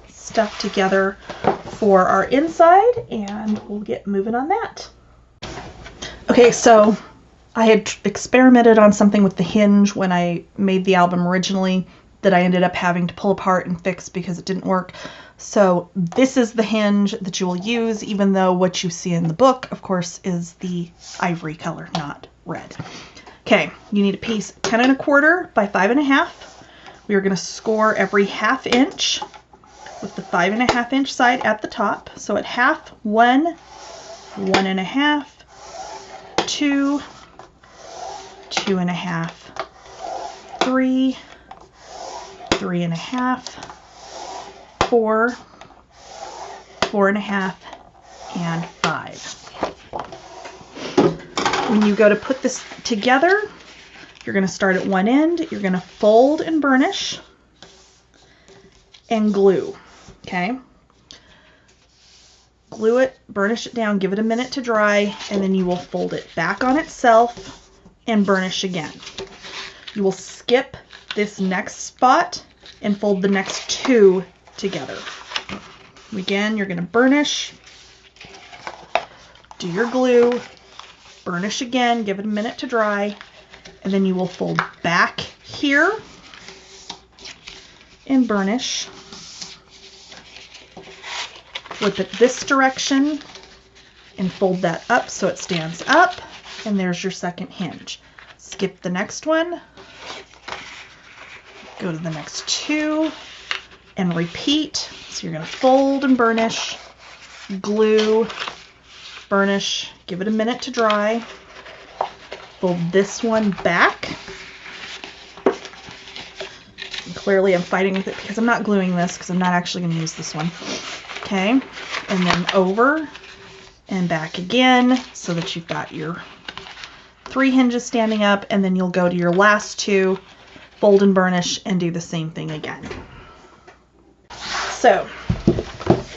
stuff together for our inside and we'll get moving on that. Okay, so I had experimented on something with the hinge when I made the album originally that I ended up having to pull apart and fix because it didn't work. So this is the hinge that you will use, even though what you see in the book, of course, is the ivory color, not red. Okay, you need a piece 10 1/4 by 5 1/2. We are going to score every 1/2 inch with the 5 1/2 inch side at the top. So at half, 1, 1 1/2, 2, 2 1/2, 3, 3 1/2, 4, 4 1/2, and 5. When you go to put this together, you're going to start at one end, you're going to fold and burnish and glue. Okay, glue it, burnish it down, give it a minute to dry, and then you will fold it back on itself and burnish again. You will skip this next spot and fold the next two together. Again, you're going to burnish, do your glue, burnish again, give it a minute to dry, and then you will fold back here and burnish. Flip it this direction and fold that up so it stands up, and there's your second hinge. Skip the next one, go to the next two, and repeat. So you're going to fold and burnish, glue, burnish, give it a minute to dry, fold this one back, and clearly I'm fighting with it because I'm not gluing this because I'm not actually going to use this one. Okay, and then over and back again so that you've got your 3 hinges standing up, and then you'll go to your last 2, fold and burnish, and do the same thing again. So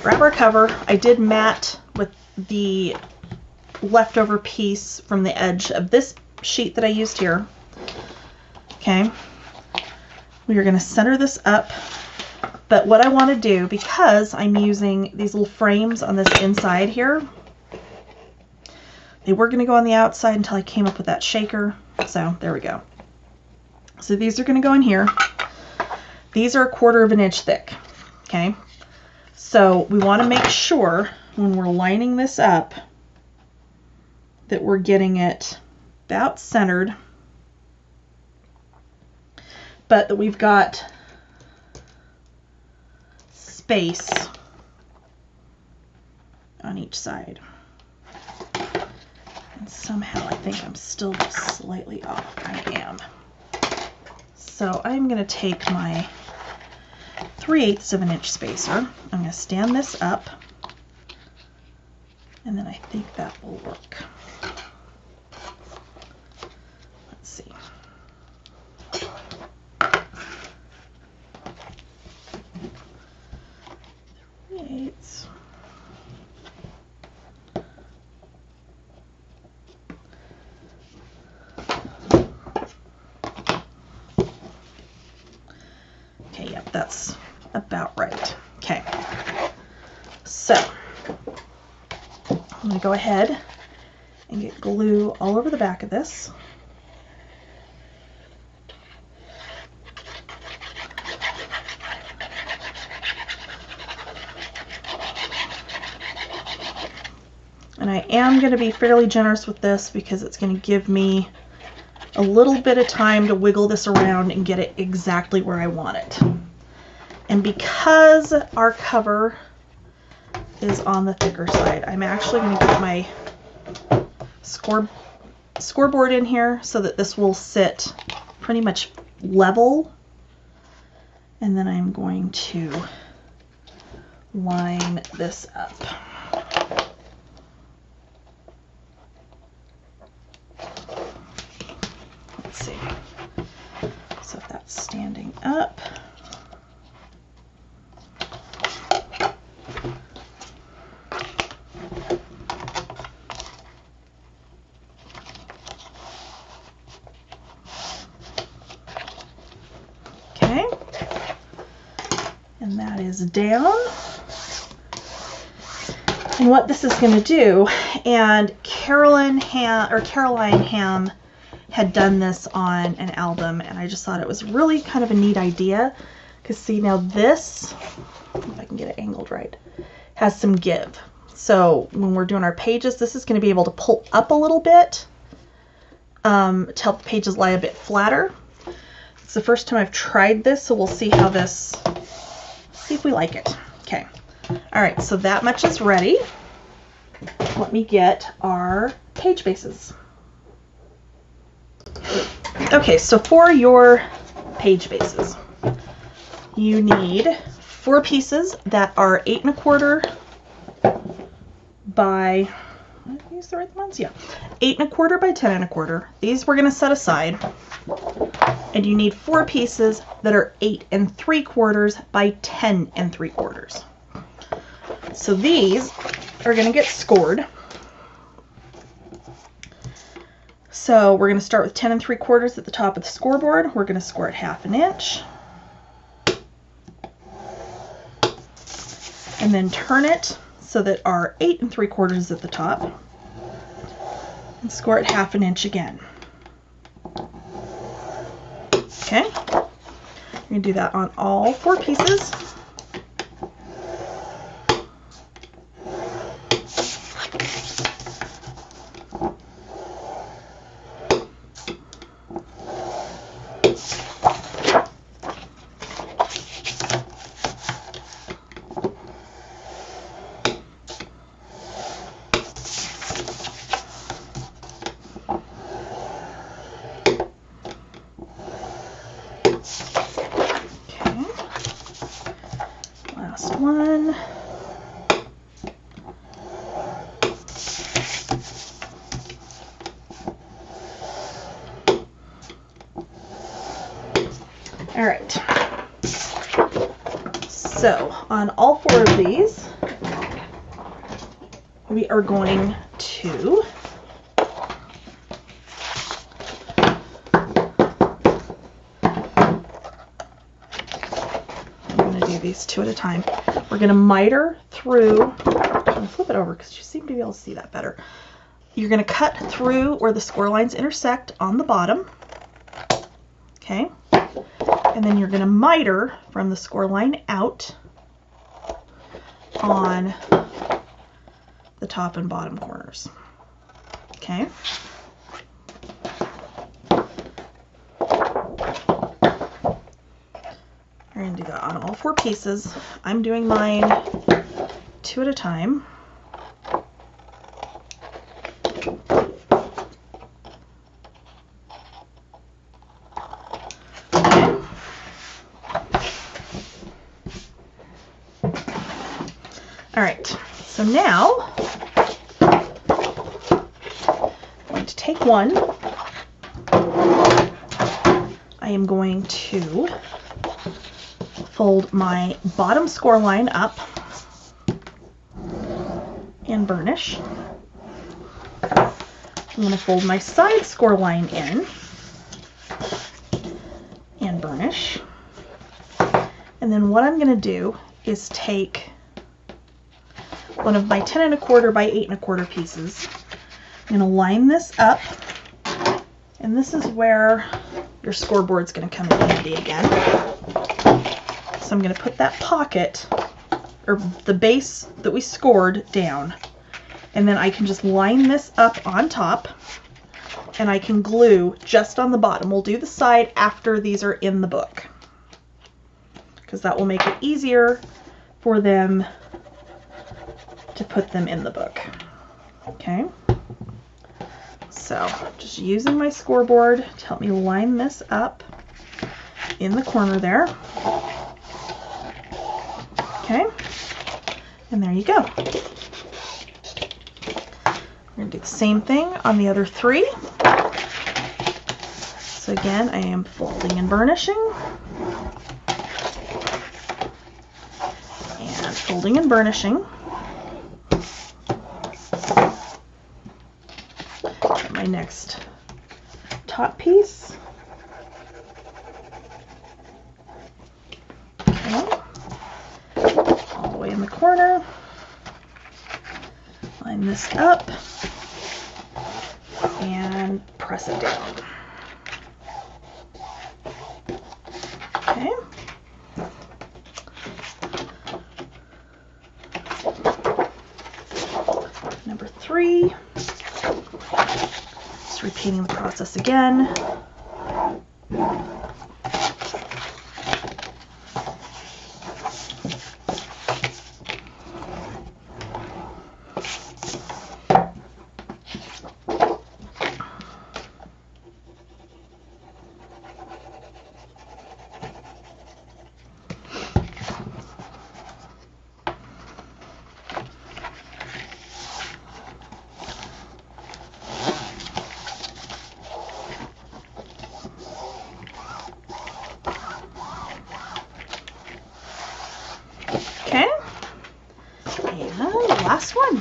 grab our cover. I did mat with the leftover piece from the edge of this sheet that I used here. Okay, we are going to center this up, but what I want to do, because I'm using these little frames on this inside here, they were going to go on the outside until I came up with that shaker. So there we go. So these are going to go in here. These are 1/4 of an inch thick. Okay, so we want to make sure when we're lining this up that we're getting it about centered, but that we've got space on each side. And somehow I think I'm still slightly off. I am. So I'm going to take my 3/8 of an inch spacer. I'm going to stand this up, and then I think that will work. Let's see. Okay, yep, that's about right. Okay, so I'm going to go ahead and get glue all over the back of this. And I am going to be fairly generous with this because it's going to give me a little bit of time to wiggle this around and get it exactly where I want it. And because our cover is on the thicker side, I'm actually going to get my scoreboard in here so that this will sit pretty much level. And then I'm going to line this up. Let's see. So if that's standing up. Okay. And that is down. And what this is going to do, and Caroline Ham had done this on an album, and I just thought it was really kind of a neat idea. Because see, now this, if I can get it angled right, has some give. So when we're doing our pages, this is going to be able to pull up a little bit to help the pages lie a bit flatter. It's the first time I've tried this, so we'll see how this, see if we like it. Okay. All right, so that much is ready. Let me get our page bases. Okay, so for your page bases, you need 4 pieces that are 8 1/4 by, did I use the right ones? Yeah, 8 1/4 by 10 1/4. These we're going to set aside. And you need 4 pieces that are 8 3/4 by 10 3/4. So these are going to get scored. So we're going to start with 10 3/4 at the top of the scoreboard. We're going to score it 1/2 inch. And then turn it so that our 8 3/4 is at the top. And score it 1/2 inch again. Okay. You're going to do that on all 4 pieces. All right. So on all 4 of these, we are going to do these 2 at a time. We're going to miter through, I'm going to flip it over because you seem to be able to see that better. You're going to cut through where the score lines intersect on the bottom, okay? And then you're going to miter from the score line out on the top and bottom corners, okay? We're going to do that on all 4 pieces. I'm doing mine 2 at a time. Okay. All right, so now I'm going to take one. I am going to fold my bottom score line up and burnish. I'm going to fold my side score line in and burnish. And then what I'm going to do is take one of my 10 1/4 by 8 1/4 pieces. I'm going to line this up, and this is where your scoreboard's going to come in handy again. So I'm going to put that pocket, or the base that we scored, down. And then I can just line this up on top, and I can glue just on the bottom. We'll do the side after these are in the book, because that will make it easier for them to put them in the book. Okay? So just using my scoreboard to help me line this up in the corner there. Okay, and there you go. We're going to do the same thing on the other 3. So again, I am folding and burnishing, and folding and burnishing. Get my next top piece. Okay. All the way in the corner. Line this up and press it down. Okay. Number 3. Just repeating the process again. Okay, and the last one.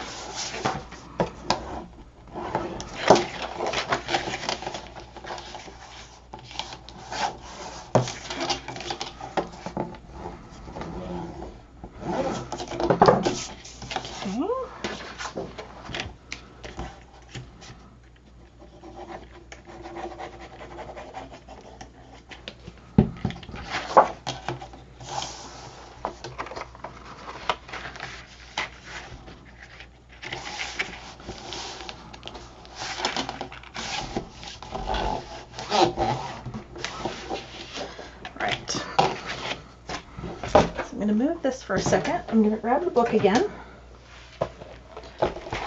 Right. So I'm going to move this for a second. I'm going to grab the book again.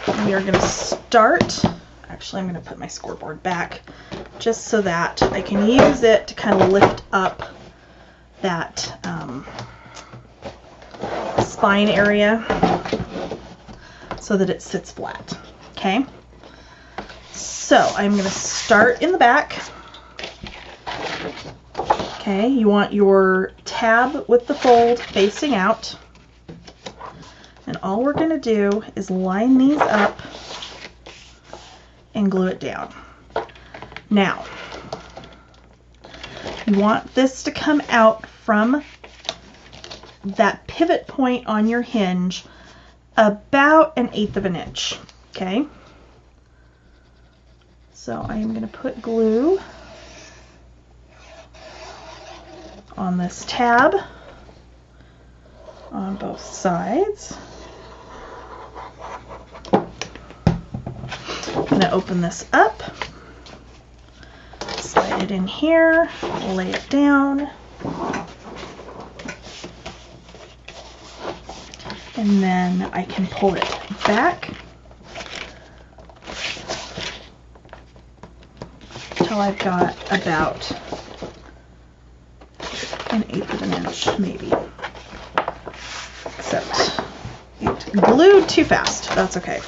And we are going to start. Actually, I'm going to put my scoreboard back just so that I can use it to kind of lift up that spine area so that it sits flat. Okay. So I'm going to start in the back. Okay, you want your tab with the fold facing out. And all we're going to do is line these up and glue it down. Now, you want this to come out from that pivot point on your hinge about 1/8 of an inch, okay? So I am going to put glue on this tab on both sides. I'm going to open this up, slide it in here, lay it down, and then I can pull it back till I've got about 1/8 of an inch, maybe. Except it glued too fast. That's okay.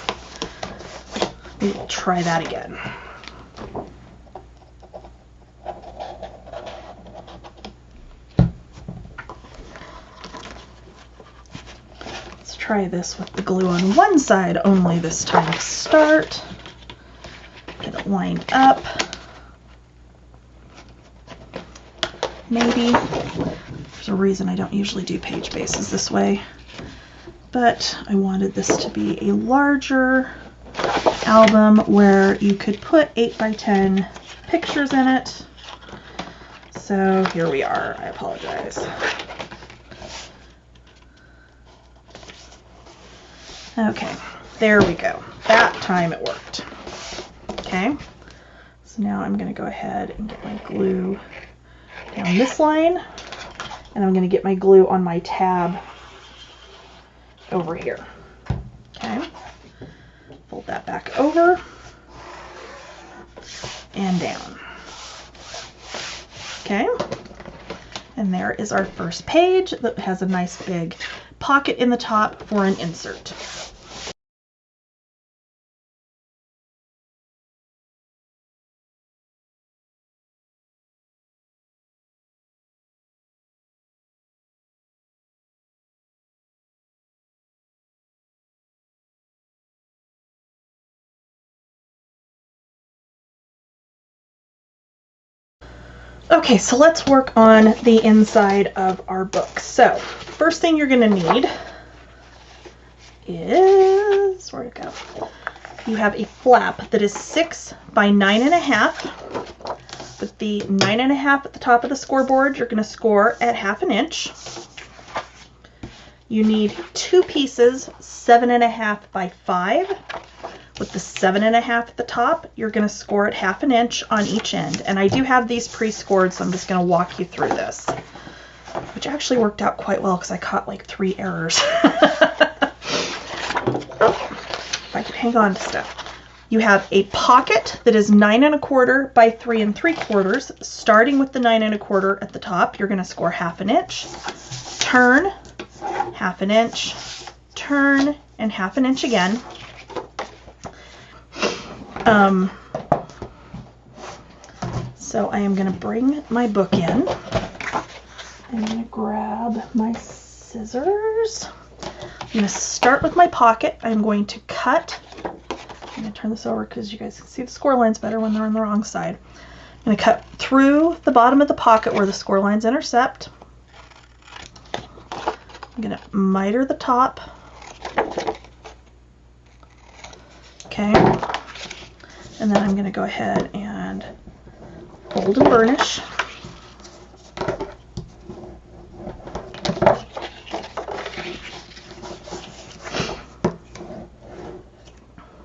We will try that again. Let's try this with the glue on one side only this time to start. Get it lined up. Maybe. There's a reason I don't usually do page bases this way, but I wanted this to be a larger album where you could put 8x10 pictures in it. So here we are. I apologize. Okay, there we go. That time it worked. Okay, so now I'm going to go ahead and get my glue down this line, and I'm going to get my glue on my tab over here. Okay, fold that back over and down. Okay, and there is our first page that has a nice big pocket in the top for an insert. Okay, so let's work on the inside of our book. So, first thing you're going to need is, where'd it go? You have a flap that is 6 by 9.5. With the 9.5 at the top of the scoreboard, you're going to score at 1/2 inch. You need 2 pieces, 7.5 by 5. With the 7.5 at the top, you're going to score at 1/2 inch on each end. And I do have these pre-scored, so I'm just going to walk you through this, which actually worked out quite well because I caught like 3 errors. If I could hang on to stuff. You have a pocket that is 9.25 by 3 3/4. Starting with the 9.25 at the top, you're going to score 1/2 inch, turn, 1/2 inch, turn, and 1/2 inch again. So I am going to bring my book in. I'm going to grab my scissors. I'm going to start with my pocket. I'm going to cut. I'm going to turn this over because you guys can see the score lines better when they're on the wrong side. I'm going to cut through the bottom of the pocket where the score lines intercept. I'm going to miter the top. Okay. And then I'm going to go ahead and fold and burnish.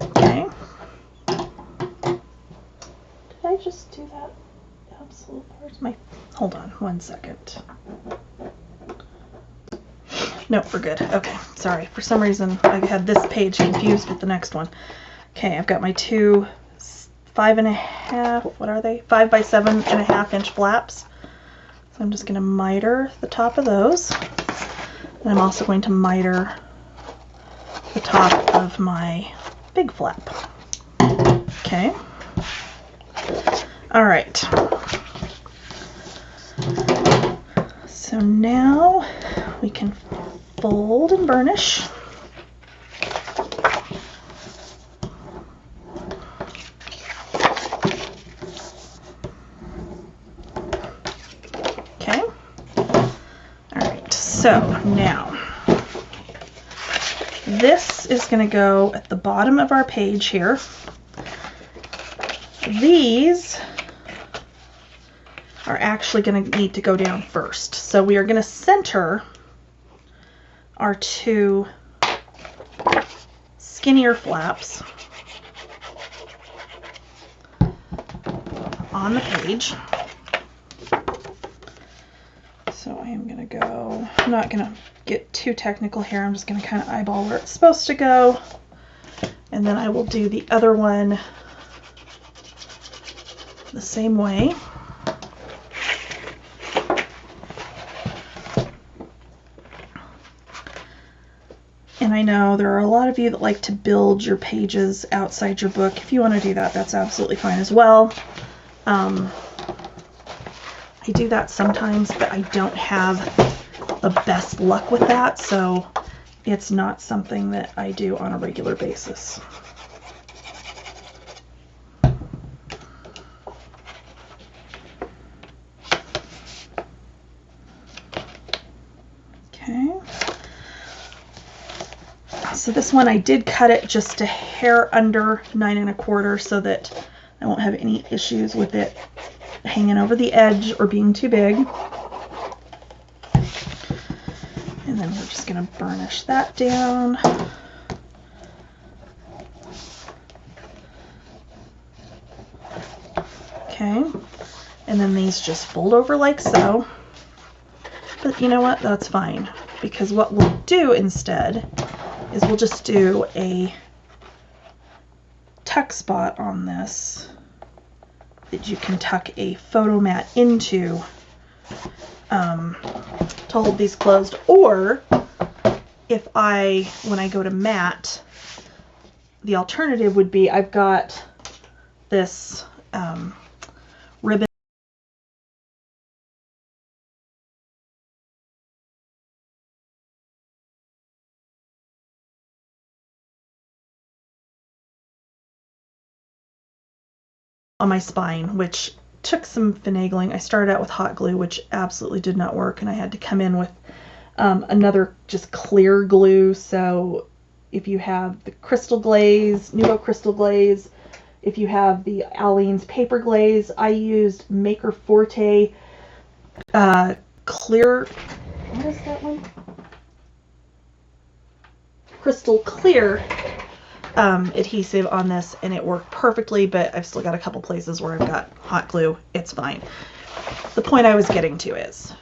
Okay. Did I just do that? Absolute. Where's my... Hold on one second. Nope, we're good. Okay, sorry. For some reason, I had this page confused with the next one. Okay, I've got my 2 5.5, what are they? 5 by 7.5 inch flaps. So I'm just going to miter the top of those. And I'm also going to miter the top of my big flap. Okay. All right. So now we can fold and burnish. Okay. All right, so now this is going to go at the bottom of our page here. These are actually going to need to go down first. So we are going to center our two skinnier flaps on the page. So I am going to go, I'm not going to get too technical here, I'm just going to kind of eyeball where it's supposed to go, and then I will do the other one the same way. And I know there are a lot of you that like to build your pages outside your book. If you want to do that, that's absolutely fine as well. I do that sometimes, but I don't have the best luck with that, so it's not something that I do on a regular basis. Okay. So this one I did cut it just a hair under 9 1/4 so that I won't have any issues with it hanging over the edge or being too big. And then we're just going to burnish that down. Okay, and then these just fold over like so. But you know what, that's fine, because what we'll do instead is we'll just do a tuck spot on this that you can tuck a photo mat into to hold these closed. Or if when I go to mat, the alternative would be I've got this ribbon on my spine, which took some finagling. I started out with hot glue, which absolutely did not work, and I had to come in with another just clear glue. So if you have the Crystal Glaze, Nuvo Crystal Glaze, if you have the Aleene's Paper Glaze, I used Maker Forte clear, what is that one? Crystal Clear adhesive on this, and it worked perfectly, but I've still got a couple places where I've got hot glue. It's fine. The point I was getting to is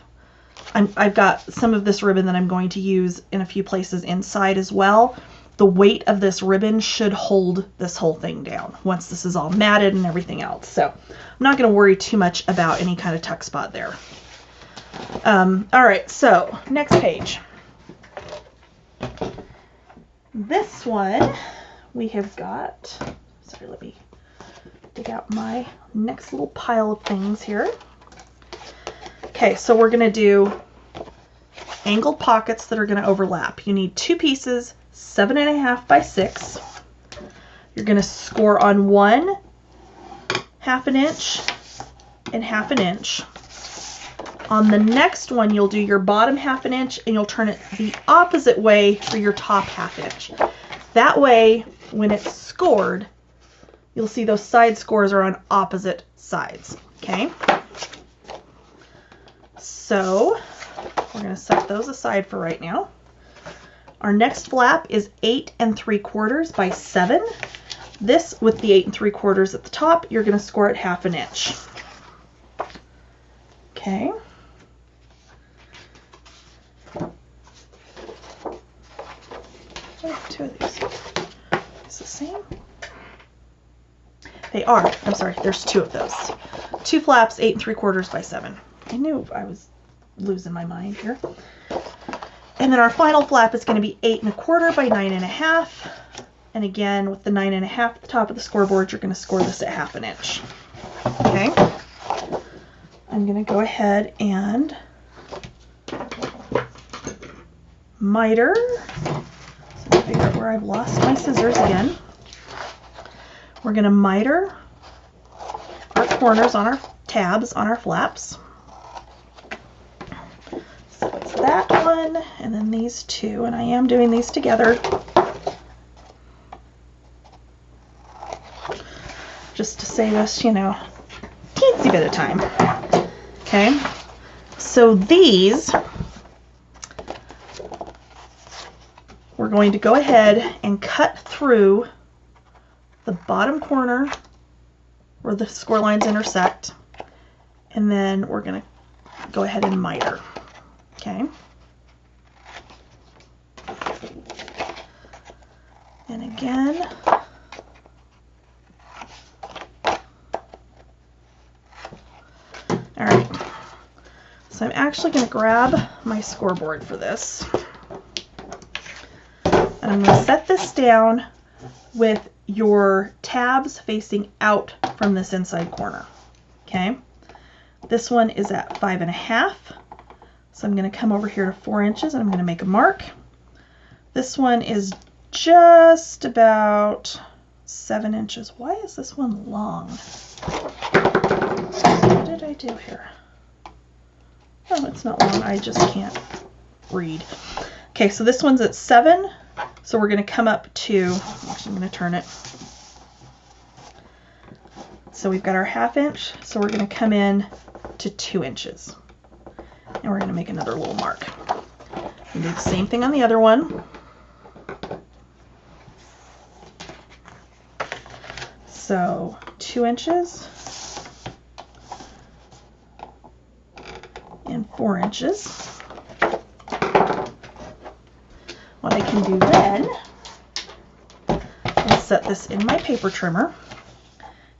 I've got some of this ribbon that I'm going to use in a few places inside as well. The weight of this ribbon should hold this whole thing down once this is all matted and everything else. So I'm not going to worry too much about any kind of tuck spot there. All right, so next page. This one we have got, sorry, let me dig out my next little pile of things here. Okay, so we're going to do angled pockets that are going to overlap. You need 2 pieces, 7.5 by 6. You're going to score on one 1/2 inch and 1/2 inch. On the next one, you'll do your bottom 1/2 inch and you'll turn it the opposite way for your top 1/2 inch. That way, when it's scored, you'll see those side scores are on opposite sides. Okay? So we're going to set those aside for right now. Our next flap is 8 3/4 by 7. This, with the 8 3/4 at the top, you're going to score it 1/2 inch. Okay. Oh, 2 of these. Is the same? They are. I'm sorry. There's 2 of those. 2 flaps, 8 3/4 by 7. I knew I was losing my mind here. And then our final flap is going to be 8 1/4 by 9 1/2. And again, with the 9 1/2 at the top of the scoreboard, you're going to score this at 1/2 inch. Okay. I'm going to go ahead and miter. So I figure out where I've lost my scissors again. We're going to miter our corners on our tabs on our flaps. So it's that one and then these two, and I am doing these together just to save us, you know, teensy bit of time. Okay, so these we're going to go ahead and cut through the bottom corner where the score lines intersect, and then we're going to go ahead and miter. Okay. And again, all right. So I'm actually going to grab my scoreboard for this. And I'm going to set this down with your tabs facing out from this inside corner. Okay. This one is at 5.5. So I'm going to come over here to 4 inches and I'm going to make a mark. This one is just about 7 inches. Why is this one long? What did I do here? Oh, it's not long. I just can't read. Okay, so this one's at 7. So we're going to come up to, actually I'm going to turn it. So we've got our 1/2 inch. So we're going to come in to 2 inches. And we're going to make another little mark. And do the same thing on the other one. So 2 inches and 4 inches. What I can do then is set this in my paper trimmer,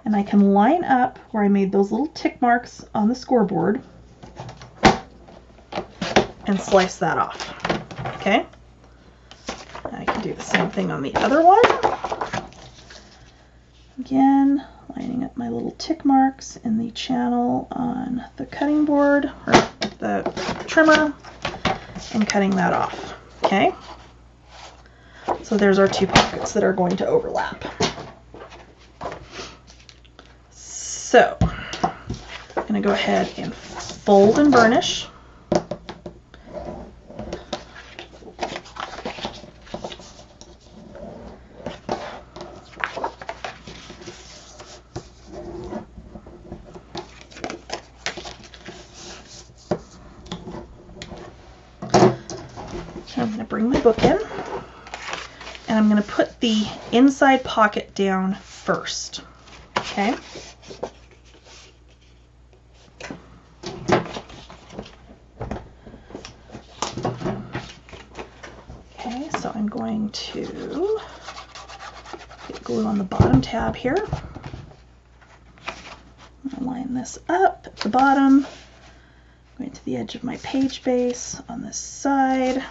and I can line up where I made those little tick marks on the scoreboard and slice that off. Okay? And I can do the same thing on the other one. Again, lining up my little tick marks in the channel on the cutting board, or the trimmer, and cutting that off. Okay? So there's our 2 pockets that are going to overlap. So I'm going to go ahead and fold and burnish. I'm going to bring my book in, and I'm going to put the inside pocket down first. Okay. Okay, so I'm going to get glue on the bottom tab here. I'm going to line this up at the bottom, going to the edge of my page base on this side.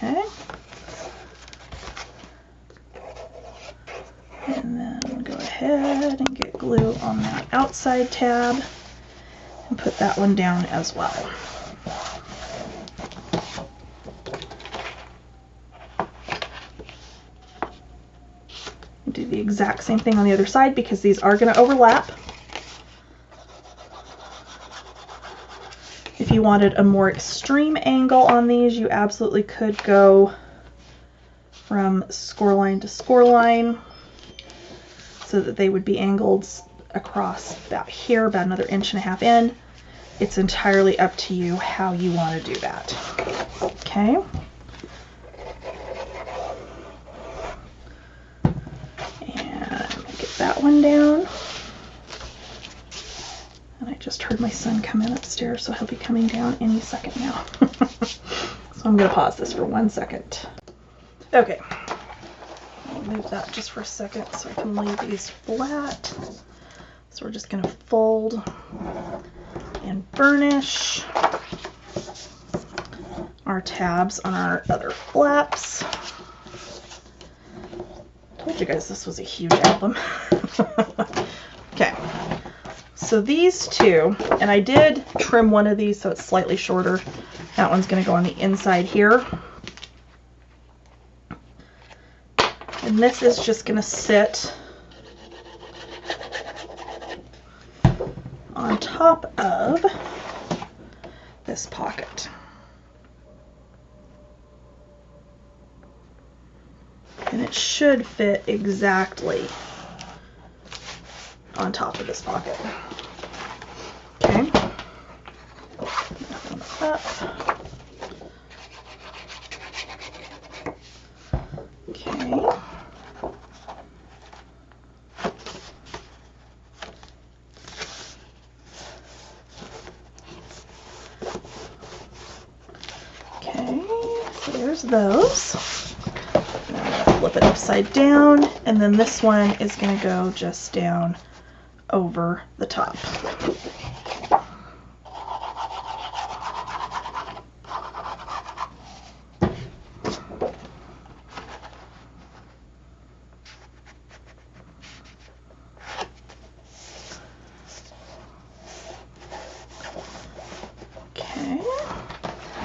Okay. And then go ahead and get glue on that outside tab and put that one down as well. Do the exact same thing on the other side because these are going to overlap. If you wanted a more extreme angle on these, you absolutely could go from score line to score line so that they would be angled across about here, about another 1.5 inches in. It's entirely up to you how you want to do that. Okay. And get that one down. And I just heard my son come in upstairs, so he'll be coming down any second now. So I'm going to pause this for 1 second. Okay. I'll move that just for a second so I can lay these flat. So we're just going to fold and burnish our tabs on our other flaps. Told you guys this was a huge album. Okay. So these two, and I did trim one of these so it's slightly shorter. That one's going to go on the inside here. And this is just going to sit on top of this pocket. And it should fit exactly on top of this pocket. Okay. Up. Okay. Okay, so there's those. Now I'm going to flip it upside down, and then this one is going to go just down over the top. Okay,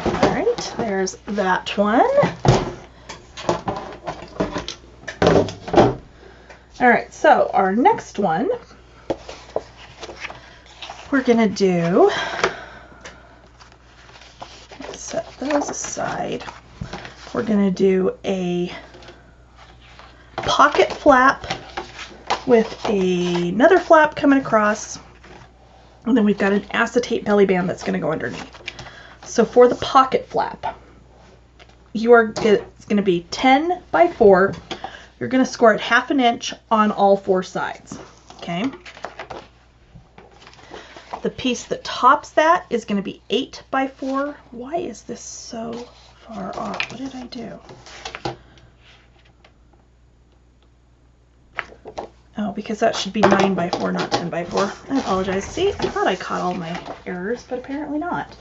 all right, there's that one. All right, so our next one, we're gonna do, let's set those aside. We're gonna do a pocket flap with another flap coming across, and then we've got an acetate belly band that's gonna go underneath. So for the pocket flap, it's gonna be 10 by 4. You're going to score it 1/2 inch on all 4 sides, okay? The piece that tops that is going to be 8 by 4. Why is this so far off? What did I do? Oh, because that should be 9 by 4, not 10 by 4. I apologize. See, I thought I caught all my errors, but apparently not.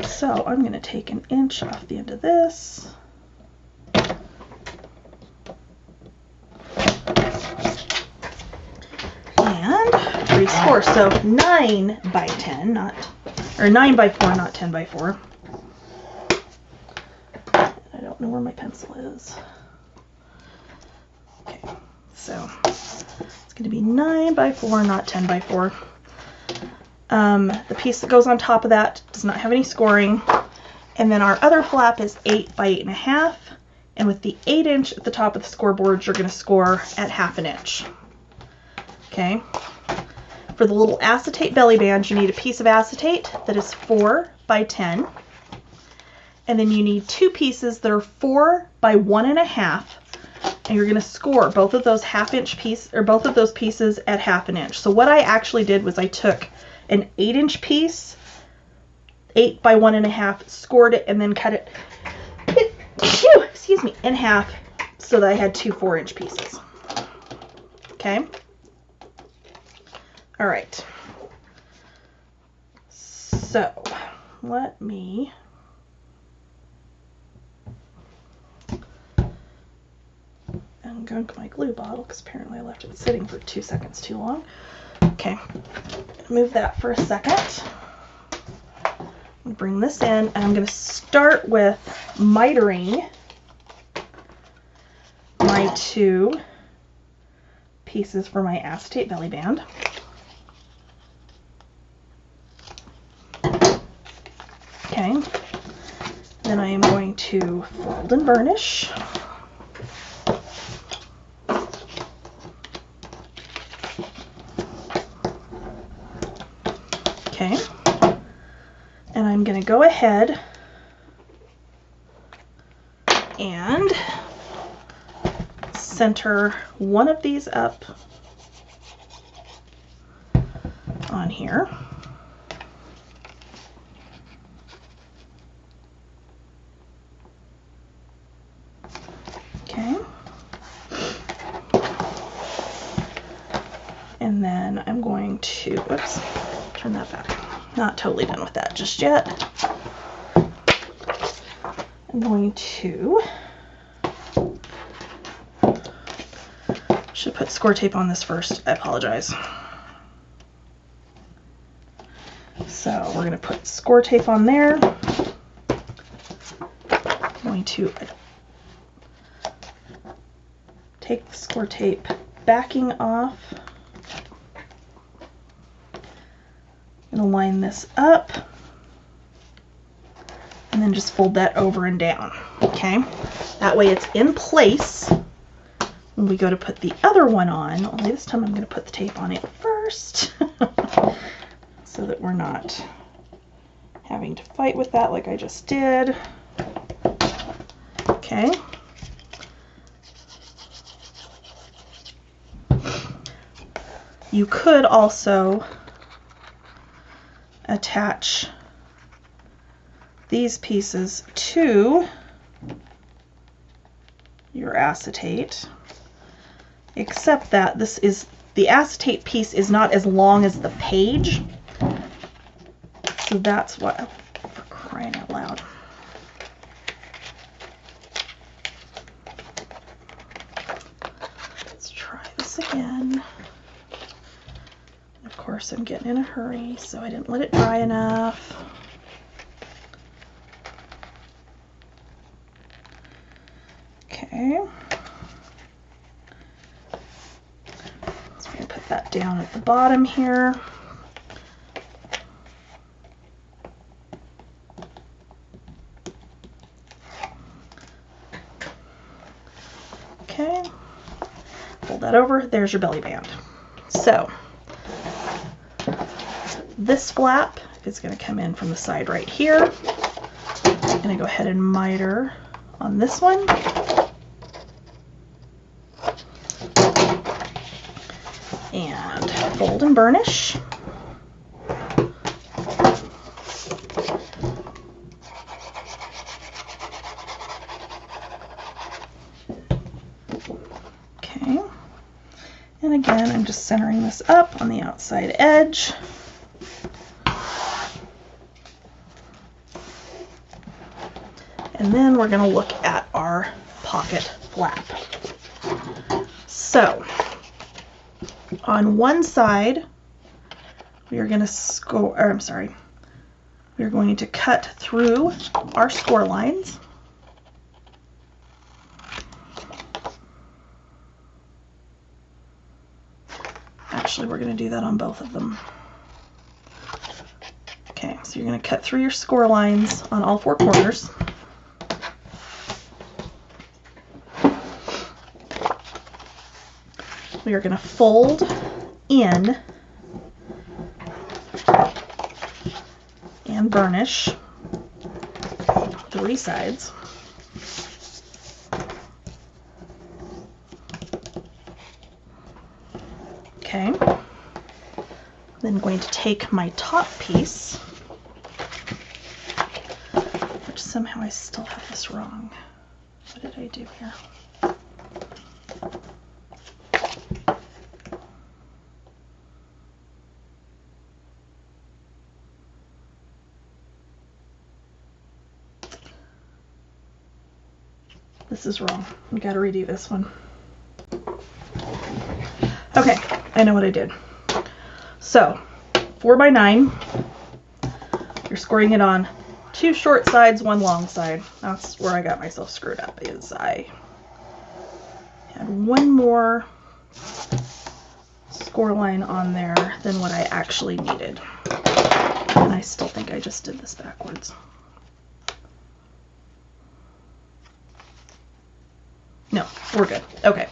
So I'm going to take 1 inch off the end of this. And rescore. So 9 by 10, or 9 by 4, not 10 by 4. I don't know where my pencil is. Okay, so it's going to be 9 by 4, not 10 by 4. The piece that goes on top of that does not have any scoring. And then our other flap is 8 by 8.5. And with the 8 inch at the top of the scoreboard, you're going to score at 1/2 inch. Okay. For the little acetate belly band, you need a piece of acetate that is 4 by 10. And then you need 2 pieces that are 4 by 1.5. And you're going to score both of those 1/2 inch piece, or both of those pieces at 1/2 inch. So what I actually did was I took an 8 inch piece, 8 by 1.5, scored it, and then cut it, excuse me, in half so that I had 2 4 inch pieces. Okay. All right. So let me ungunk my glue bottle because apparently I left it sitting for 2 seconds too long. Okay, move that for a second. Bring this in, and I'm going to start with mitering my 2 pieces for my acetate belly band. Okay, then I am going to fold and burnish. Okay, and I'm going to go ahead and center one of these up on here. Okay, and then I'm going to, whoops, turn that back. Not totally done with that just yet. I'm going to, should put put score tape on this first. I apologize. So we're going to put score tape on there. I'm going to take the score tape backing off. I'm going to line this up and then just fold that over and down. Okay, that way it's in place when we go to put the other one on. Only this time I'm going to put the tape on it first so that we're not having to fight with that like I just did. Okay. You could also attach these pieces to your acetate, except that the acetate piece is not as long as the page. So that's what, oh, for crying out loud. Let's try this again. Of course, I'm getting in a hurry, so I didn't let it dry enough. Okay. So I'm going to put that down at the bottom here. Okay. Fold that over. There's your belly band. So this flap is going to come in from the side right here. I'm going to go ahead and miter on this one. And fold and burnish. Okay. And again, I'm just centering this up on the outside edge. And then we're going to look at our pocket flap. So, on one side, we are going to we're going to cut through our score lines. Actually, we're going to do that on both of them. Okay, so you're going to cut through your score lines on all four corners. We are going to fold in and burnish 3 sides. Okay. Then I'm going to take my top piece, which somehow I still have this wrong. What did I do here? This is wrong. We got to redo this one. Okay, I know what I did. So, 4x9, you're scoring it on 2 short sides, 1 long side. That's where I got myself screwed up, is I had 1 more score line on there than what I actually needed. And I still think I just did this backwards. No, we're good. Okay.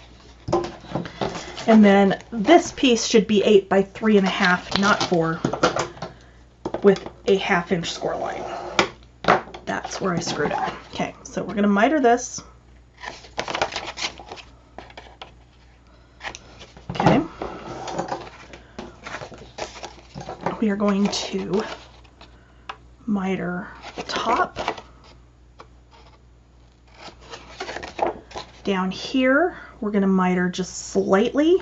And then this piece should be 8 by 3.5, not 4, with a 1/2 inch score line. That's where I screwed up. Okay, so we're going to miter this. Okay. We are going to miter the top. Down here, we're going to miter just slightly.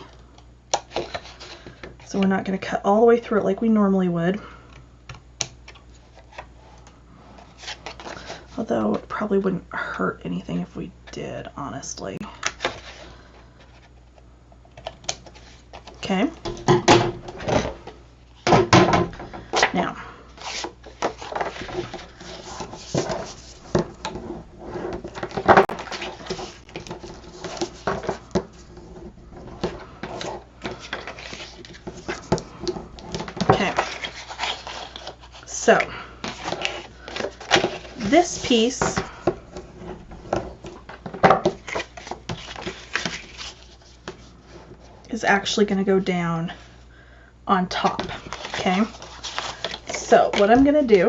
So we're not going to cut all the way through it like we normally would. Although it probably wouldn't hurt anything if we did, honestly. Okay. Now, okay, so this piece is actually going to go down on top. Okay, so what I'm going to do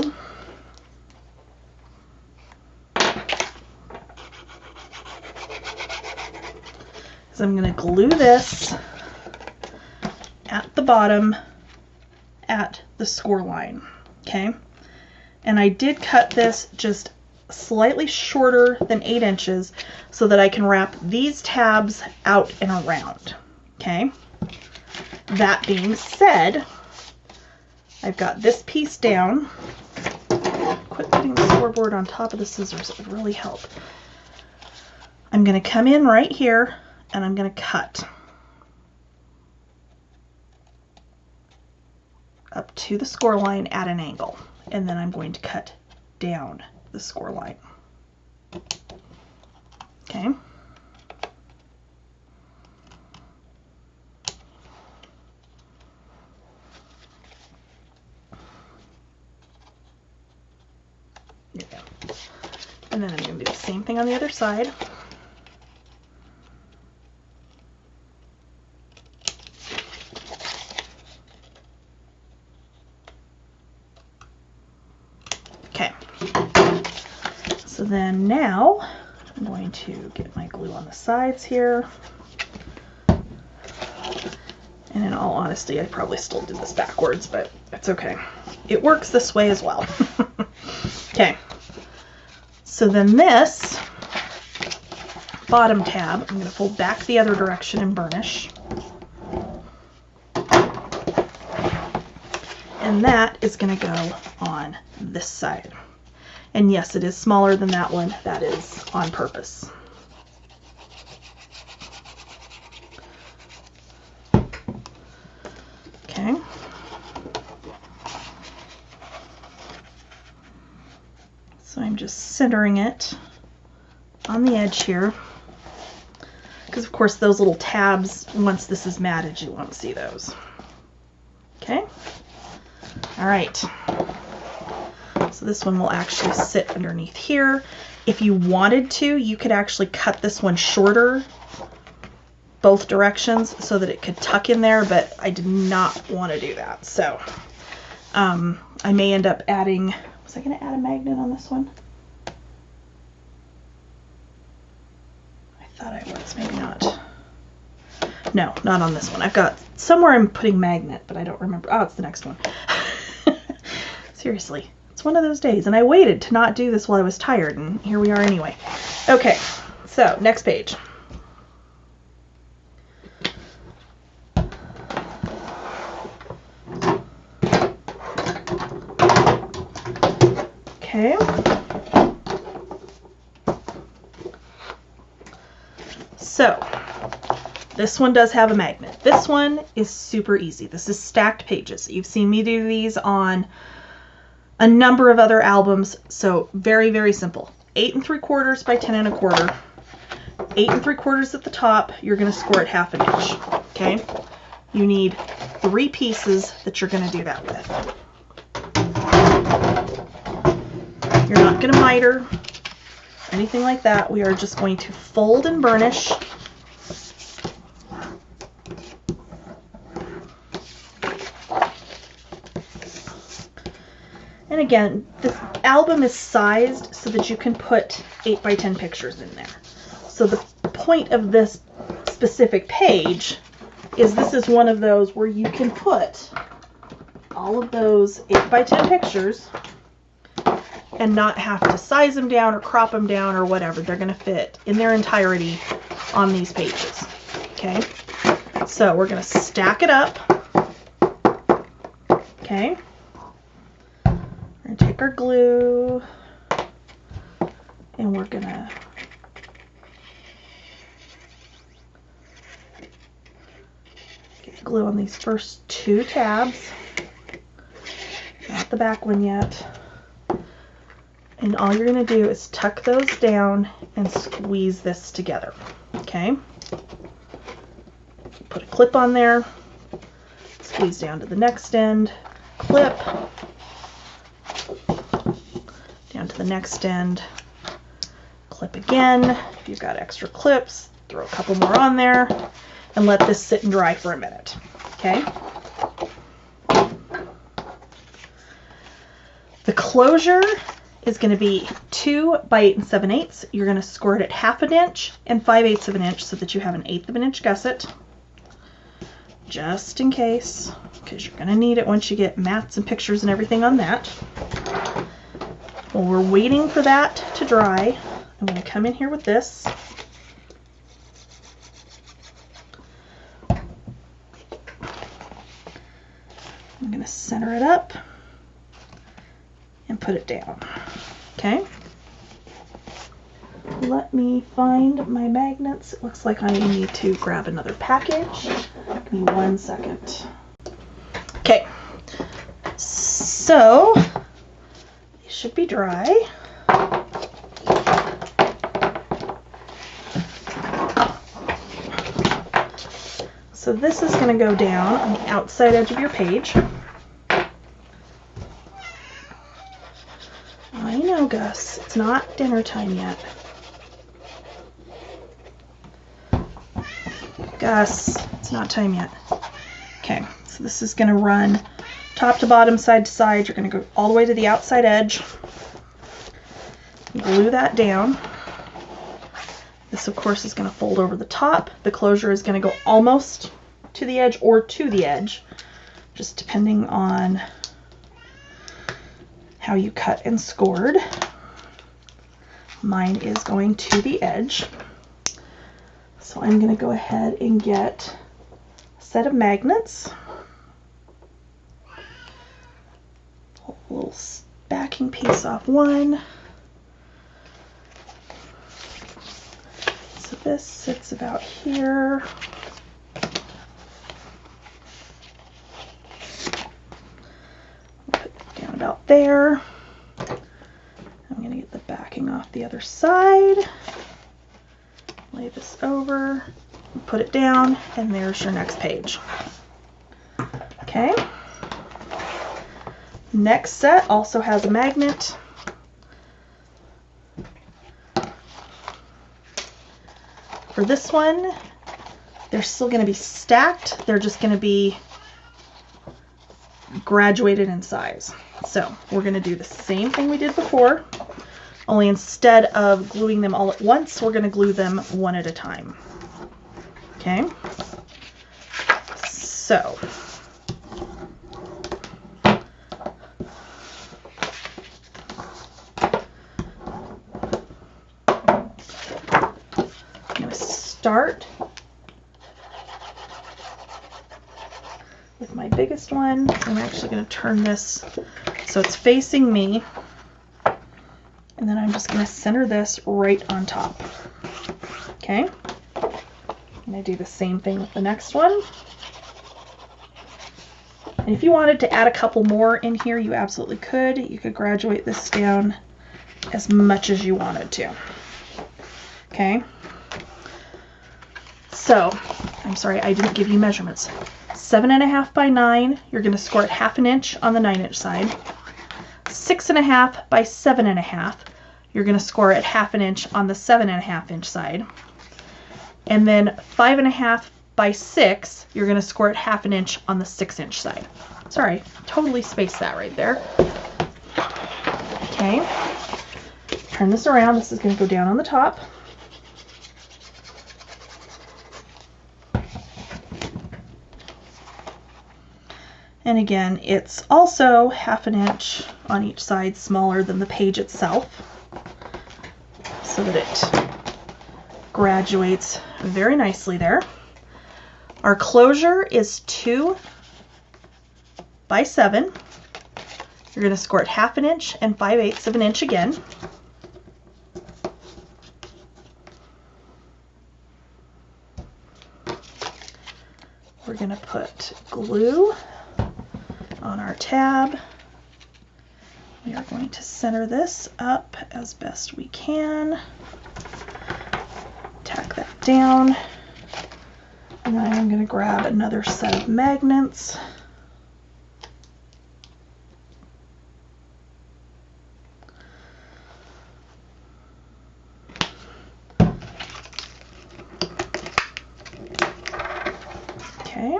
is I'm going to glue this at the bottom at the score line. Okay, and I did cut this just slightly shorter than 8 inches so that I can wrap these tabs out and around. Okay, that being said, I've got this piece down. Quit putting the scoreboard on top of the scissors, it would really help. I'm going to come in right here and I'm going to cut up to the score line at an angle, and then I'm going to cut down the score line. Okay. There we go. And then I'm going to do the same thing on the other side. Okay. So then now I'm going to get my glue on the sides here. And in all honesty, I probably still did this backwards, but it's okay. It works this way as well. Okay. So then this bottom tab, I'm going to fold back the other direction and burnish. And that is going to go on this side. And yes, it is smaller than that one. That is on purpose. Okay. So I'm just centering it on the edge here. Because of course those little tabs, once this is matted, you won't see those. Okay. All right. So this one will actually sit underneath here. If you wanted to, you could actually cut this one shorter, both directions, so that it could tuck in there, but I did not want to do that. So I may end up adding, was I going to add a magnet on this one? I thought I was, maybe not. No, not on this one. I've got somewhere I'm putting magnet, but I don't remember. Oh, it's the next one. Seriously, it's one of those days, and I waited to not do this while I was tired, and here we are anyway. Okay, so next page. Okay. So this one does have a magnet. This one is super easy. This is stacked pages. You've seen me do these on a number of other albums, so very, very simple. 8 3/4 by 10 1/4. 8 3/4 at the top. You're going to score it 1/2 inch. Okay. You need 3 pieces that you're going to do that with. You're not going to miter, anything like that. We are just going to fold and burnish. And again, the album is sized so that you can put 8 by 10 pictures in there. So the point of this specific page is this is one of those where you can put all of those 8 by 10 pictures and not have to size them down or crop them down or whatever. They're going to fit in their entirety on these pages. Okay, so we're going to stack it up. Okay, we're going to take our glue and we're going to glue on these first 2 tabs, not the back one yet. And all you're going to do is tuck those down and squeeze this together. Okay? Put a clip on there, squeeze down to the next end, clip, down to the next end, clip again. If you've got extra clips, throw a couple more on there and let this sit and dry for a minute. Okay? The closure is going to be 2 by 8 7/8. You're going to score it at 1/2 inch and 5/8 of an inch so that you have an 1/8 of an inch gusset, just in case, because you're going to need it once you get mats and pictures and everything on that. While we're waiting for that to dry, I'm going to come in here with this. I'm going to center it up and put it down. Okay. Let me find my magnets. It looks like I need to grab another package. Give me 1 second. Okay. So, these should be dry. So this is going to go down on the outside edge of your page. I know, Gus, it's not dinner time yet. Gus, it's not time yet. Okay, so this is going to run top to bottom, side to side. You're going to go all the way to the outside edge. Glue that down. This, of course, is going to fold over the top. The closure is going to go almost to the edge or to the edge, just depending on how you cut and scored. Mine is going to the edge. So I'm going to go ahead and get a set of magnets. Pull a little backing piece off one. So this sits about here. Put it down about there. I'm going to get the backing off the other side. Lay this over, put it down, and there's your next page. Okay. Next set also has a magnet. For this one, they're still going to be stacked. They're just going to be graduated in size. So we're going to do the same thing we did before. Only instead of gluing them all at once, we're going to glue them one at a time. Okay? So, I'm going to start with my biggest one. I'm actually going to turn this so it's facing me. And then I'm just going to center this right on top. Okay? I'm going to do the same thing with the next one. And if you wanted to add a couple more in here, you absolutely could. You could graduate this down as much as you wanted to. Okay? So, I'm sorry, I didn't give you measurements. 7.5 by 9, you're going to score it 1/2 inch on the 9-inch side. 6.5 by 7.5, you're going to score at 1/2 inch on the 7.5 inch side. And then 5.5 by 6, you're going to score at 1/2 inch on the 6-inch side. Sorry, totally spaced that right there. Okay, turn this around. This is going to go down on the top. And again, it's also 1/2 inch on each side smaller than the page itself, so that it graduates very nicely there. Our closure is 2 by 7. You're going to score it 1/2 inch and 5/8 of an inch again. we're going to put glue on our tab. We are going to center this up as best we can. Tack that down. And then I'm going to grab another set of magnets. Okay.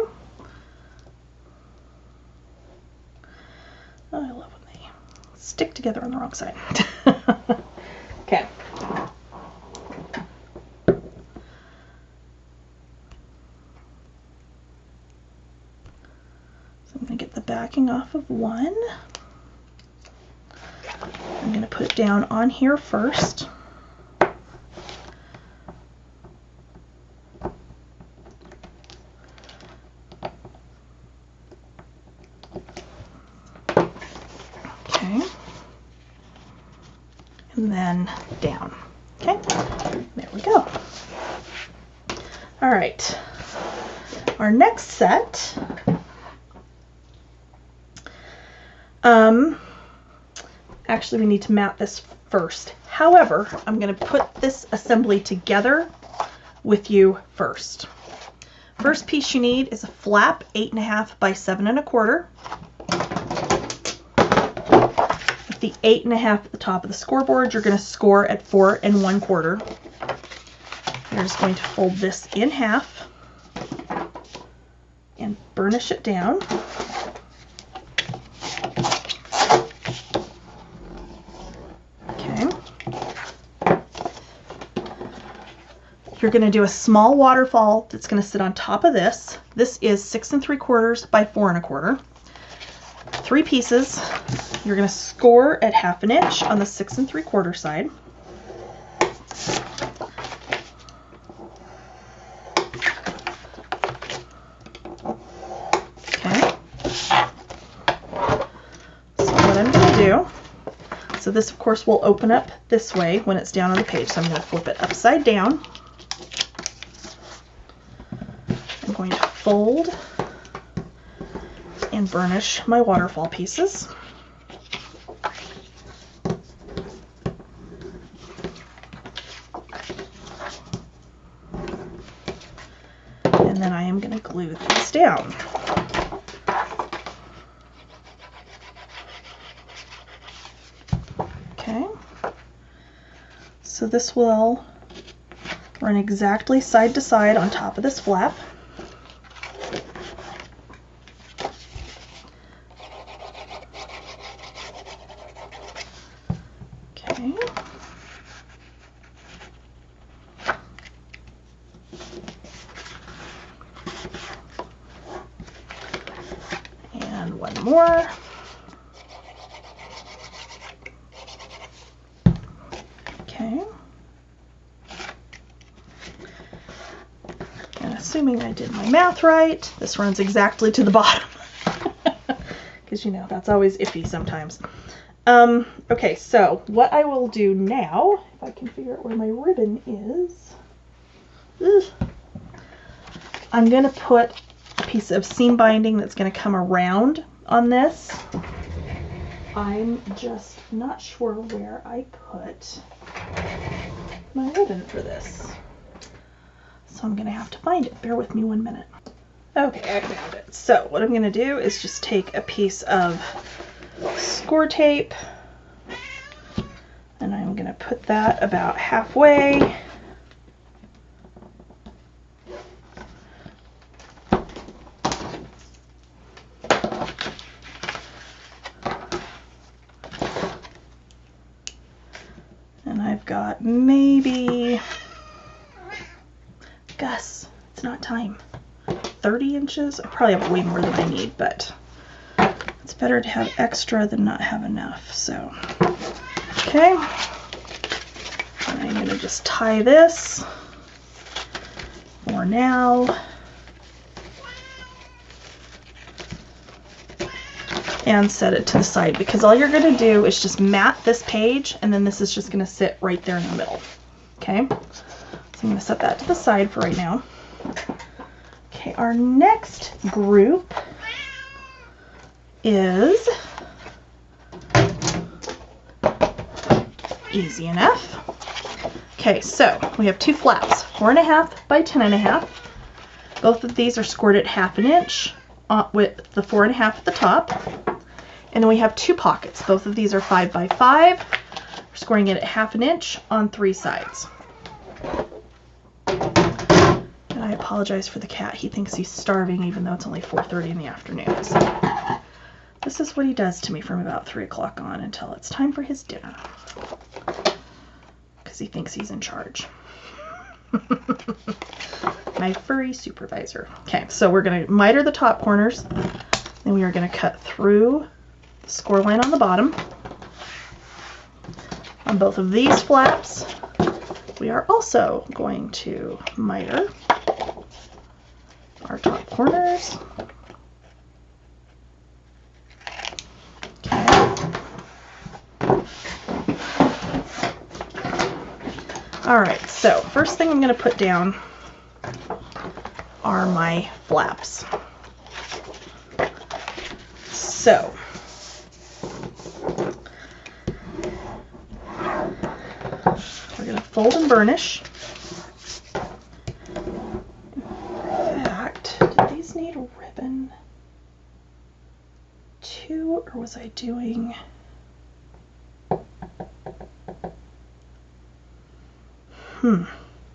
Oh, I love when they stick together on the wrong side. Okay. So I'm going to get the backing off of one. I'm going to put it down on here first. Okay. And then down. Okay. There we go. All right. Our next set, actually we need to mat this first. However, I'm going to put this assembly together with you first. First piece you need is a flap 8.5 by 7 1/4. With the 8.5 at the top of the scoreboard, you're going to score at 4 1/4. You're just going to fold this in half and burnish it down. Okay. You're going to do a small waterfall that's going to sit on top of this. This is 6 3/4 by 4 1/4. 3 pieces. You're going to score at 1/2 inch on the 6 3/4 side. So this, of course, will open up this way when it's down on the page. So I'm going to flip it upside down. I'm going to fold and burnish my waterfall pieces. And then I am going to glue these down. Okay, so this will run exactly side to side on top of this flap. Okay. And one more. Okay. And assuming I did my math right, this runs exactly to the bottom. Because, you know, that's always iffy sometimes. Okay, so what I will do now, if I can figure out where my ribbon is, I'm going to put a piece of seam binding that's going to come around on this. I'm just not sure where I put my ribbon for this. So I'm going to have to find it. Bear with me 1 minute. Okay, I found it. So what I'm going to do is just take a piece of score tape and I'm going to put that about halfway. And I've got maybe, Gus, it's not time, 30 inches? I probably have way more than I need, but it's better to have extra than not have enough. So, okay. And I'm going to just tie this for now. And set it to the side, because all you're going to do is just mat this page and then this is just going to sit right there in the middle. Okay, so I'm going to set that to the side for right now. Okay, our next group is easy enough. Okay, so we have 2 flaps, 4.5 by 10.5. Both of these are scored at 1/2 inch with the 4.5 at the top. And then we have 2 pockets. Both of these are 5 by 5. We're scoring it at 1/2 inch on 3 sides. And I apologize for the cat. He thinks he's starving even though it's only 4:30 in the afternoon. So this is what he does to me from about 3 o'clock on until it's time for his dinner. Because he thinks he's in charge. My furry supervisor. Okay, so we're going to miter the top corners. Then we are going to cut through the score line on the bottom. On both of these flaps, we are also going to miter our top corners. Alright, so first thing I'm going to put down are my flaps. So, we're going to fold and burnish. In fact, did these need a ribbon too, or was I doing...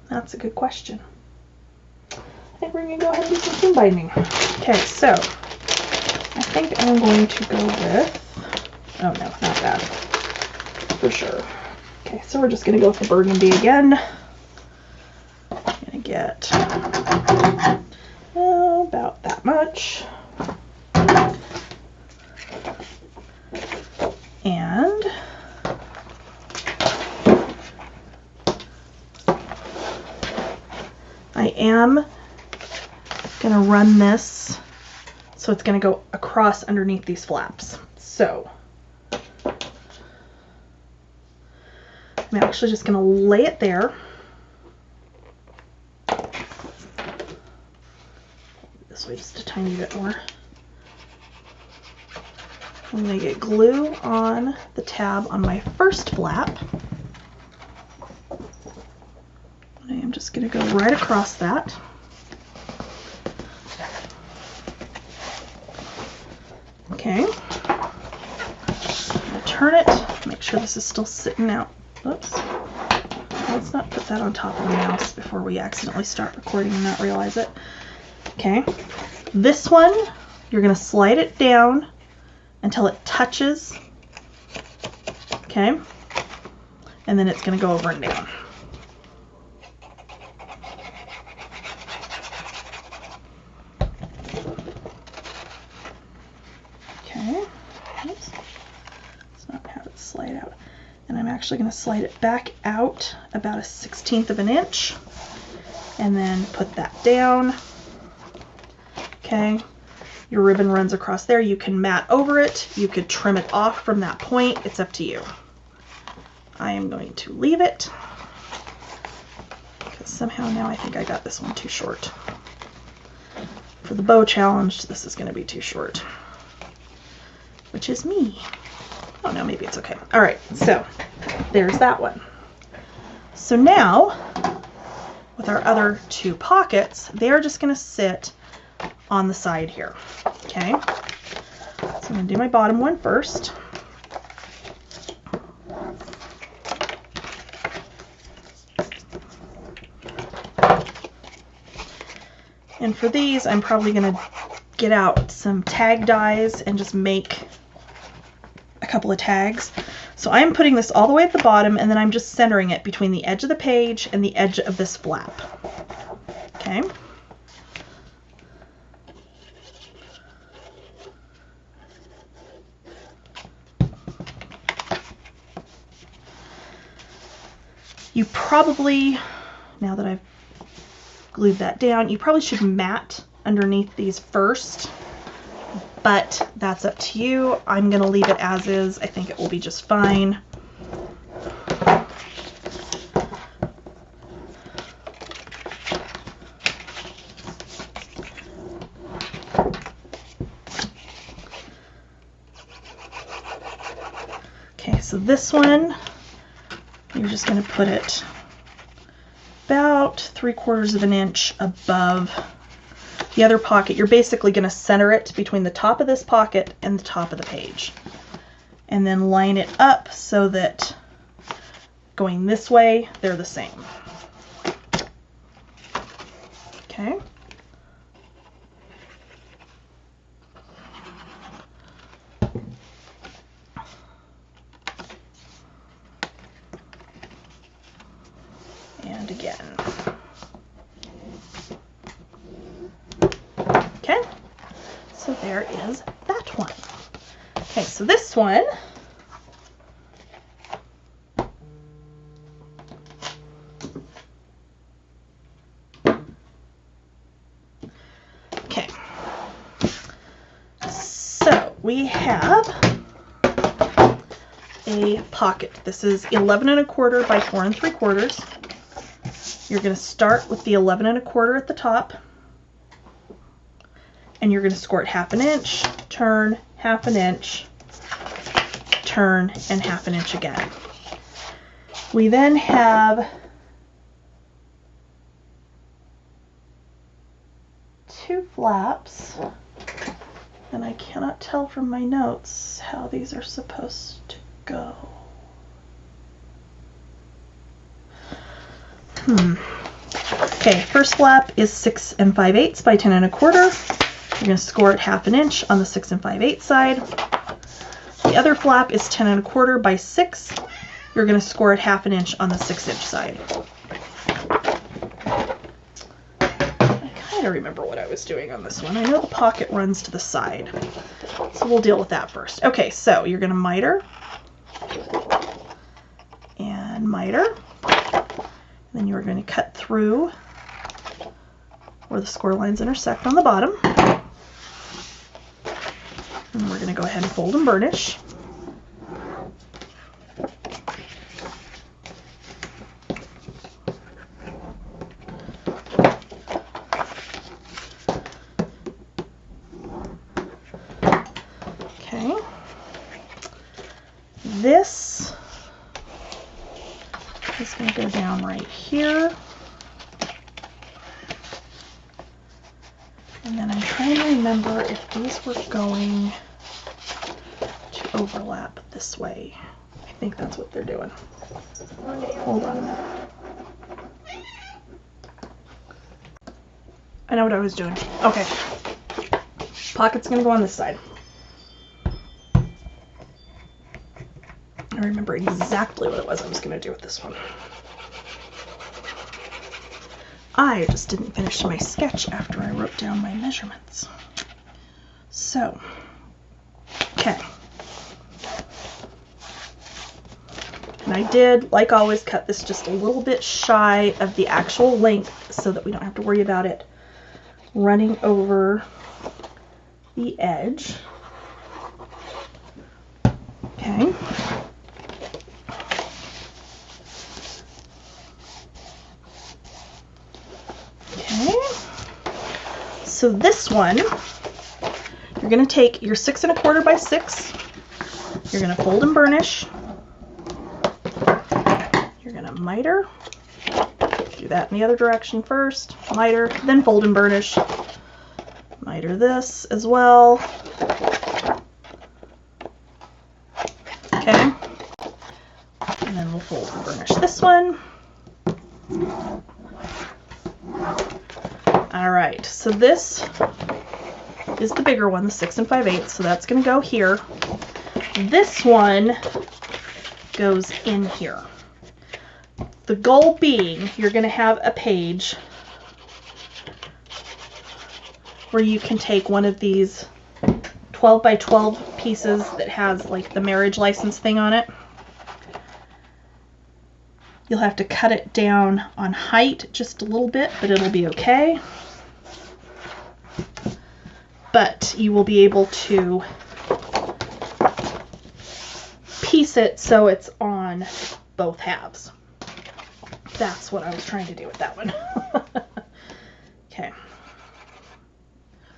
That's a good question. I think we're going to go ahead and do some seam binding. Okay, so I think I'm going to go with, oh no, not that, for sure. Okay, so we're just going to go with the burgundy again. I'm going to get about that much. And I am going to run this so it's going to go across underneath these flaps. So I'm actually just going to lay it there. This way just a tiny bit more. I'm going to get glue on the tab on my first flap. I'm just going to go right across that. Okay. I'm going to turn it, make sure this is still sitting out. Oops. Let's not put that on top of the mouse before we accidentally start recording and not realize it. Okay. This one, you're going to slide it down until it touches. Okay. And then it's going to go over and down. Actually going to slide it back out about 1/16 of an inch and then put that down. Okay, your ribbon runs across there. You can mat over it, you could trim it off from that point, it's up to you. I am going to leave it because somehow now I think I got this one too short. For the bow challenge, this is going to be too short, which is me. Oh no, maybe it's okay. All right, so there's that one. So now, with our other 2 pockets, they're just going to sit on the side here. Okay, so I'm going to do my bottom one first. And for these, I'm probably going to get out some tag dies and just make a couple of tags. So I'm putting this all the way at the bottom and then I'm just centering it between the edge of the page and the edge of this flap. Okay. You probably, now that I've glued that down, you probably should mat underneath these first. But that's up to you. I'm going to leave it as is. I think it will be just fine. this one, you're just going to put it about 3/4 of an inch above the other pocket. You're basically going to center it between the top of this pocket and the top of the page. And then line it up so that going this way, they're the same. Okay. And again. Okay, so there is that one. Okay, so this one, okay, so we have a pocket. This is 11 1/4 by 4 3/4. You're going to start with the 11 1/4 at the top, and you're going to score it 1/2 inch, turn, 1/2 inch, turn, and 1/2 inch again. We then have 2 flaps, and I cannot tell from my notes how these are supposed to go. Okay, first flap is 6 5/8 by 10 1/4. You're going to score it 1/2 inch on the 6 5/8 side. The other flap is 10 1/4 by 6. You're going to score it 1/2 inch on the 6 inch side. I kind of remember what I was doing on this one. I know the pocket runs to the side, so we'll deal with that first. Okay, so you're going to miter and miter. Then you're going to cut through where the score lines intersect on the bottom. And we're going to go ahead and fold and burnish. Okay. This is going to go down right here. And then I'm trying to remember if these were going to overlap this way. I think that's what they're doing. Hold on a minute. I know what I was doing. Okay. Pocket's going to go on this side. I remember exactly what it was I was going to do with this one. I just didn't finish my sketch after I wrote down my measurements. So, okay. And I did, like always, cut this just a little bit shy of the actual length so that we don't have to worry about it running over the edge. Okay. So this one, you're going to take your 6 1/4 by 6, you're going to fold and burnish, you're going to miter, do that in the other direction first, miter, then fold and burnish, miter this as well, okay, and then we'll fold and burnish this one. Alright, so this is the bigger one, the 6 5/8, so that's going to go here. This one goes in here. The goal being, you're going to have a page where you can take one of these 12 by 12 pieces that has like the marriage license thing on it. You'll have to cut it down on height just a little bit, but it'll be okay. But you will be able to piece it so it's on both halves. That's what I was trying to do with that one. Okay.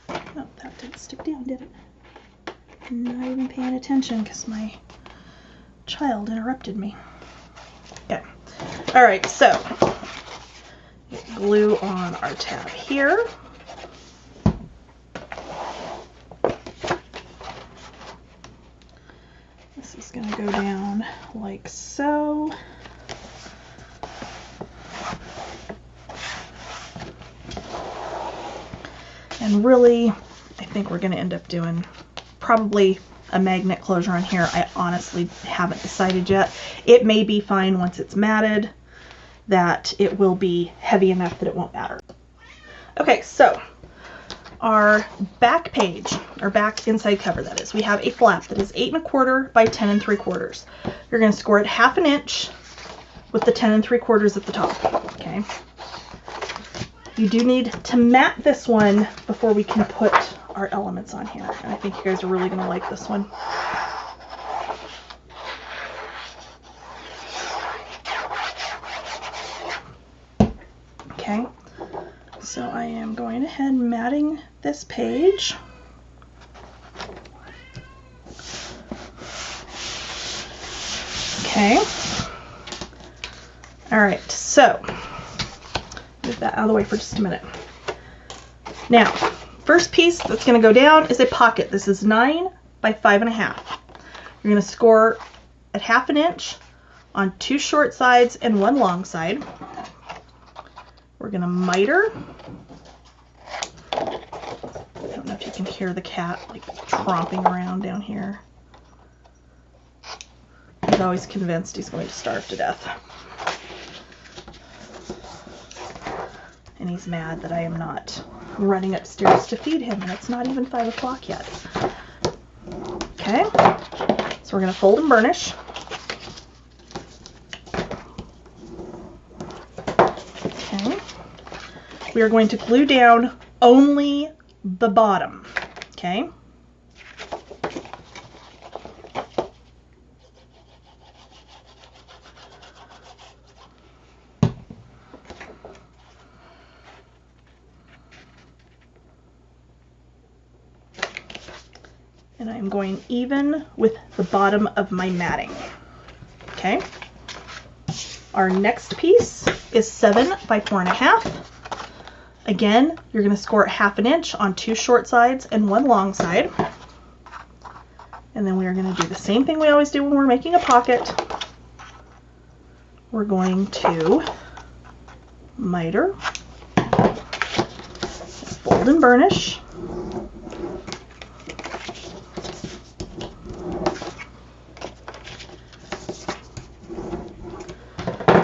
Oh, that didn't stick down, did it? I'm not even paying attention because my child interrupted me. Okay. All right, so get glue on our tab here. This is going to go down like so. And really, I think we're going to end up doing probably a magnet closure on here. I honestly haven't decided yet. It may be fine once it's matted, that it will be heavy enough that it won't matter. Okay, so our back page, our back inside cover that is, we have a flap that is 8 1/4 by 10 3/4. You're going to score it 1/2 inch with the 10 3/4 at the top. Okay. You do need to mat this one before we can put our elements on here. And I think you guys are really going to like this one. Okay, so I am going ahead and matting this page. Okay. All right, so move that out of the way for just a minute. Now, first piece that's going to go down is a pocket. This is 9 by 5 1/2. You're going to score at 1/2 inch on 2 short sides and 1 long side. We're going to miter. I don't know if you can hear the cat like tromping around down here. He's always convinced he's going to starve to death. And he's mad that I am not running upstairs to feed him, and it's not even 5 o'clock yet. Okay, so we're going to fold and burnish. Okay, we are going to glue down only the bottom. Okay. And I'm going even with the bottom of my matting. Okay. Our next piece is 7 by 4 1/2. Again, you're going to score it 1/2 inch on 2 short sides and 1 long side. And then we are going to do the same thing we always do when we're making a pocket. We're going to miter, fold and burnish.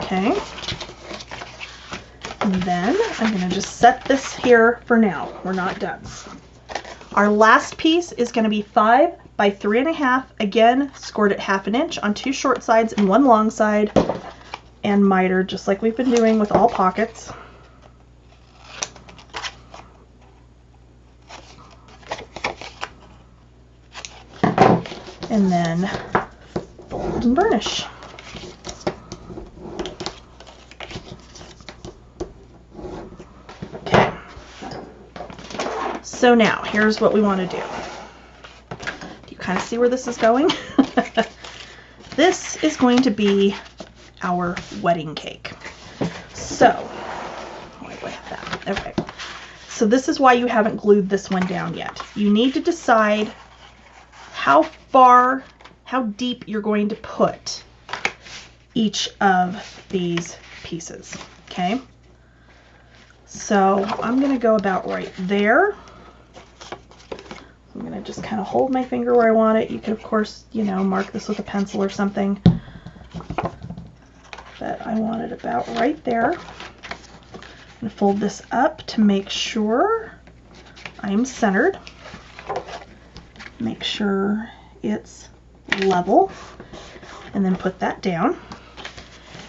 Okay, and then I'm going to just set this here for now. We're not done. Our last piece is going to be 5 by 3 1/2. Again, scored at 1/2 inch on 2 short sides and 1 long side, and miter just like we've been doing with all pockets. And then fold and burnish. So now, here's what we want to do. Do you kind of see where this is going? This is going to be our wedding cake. So, why do I have that? Okay. So this is why you haven't glued this one down yet. You need to decide how far, how deep you're going to put each of these pieces. Okay? So I'm going to go about right there. I'm going to just kind of hold my finger where I want it. You could, of course, you know, mark this with a pencil or something. But I want it about right there. I'm going to fold this up to make sure I'm centered. Make sure it's level. And then put that down.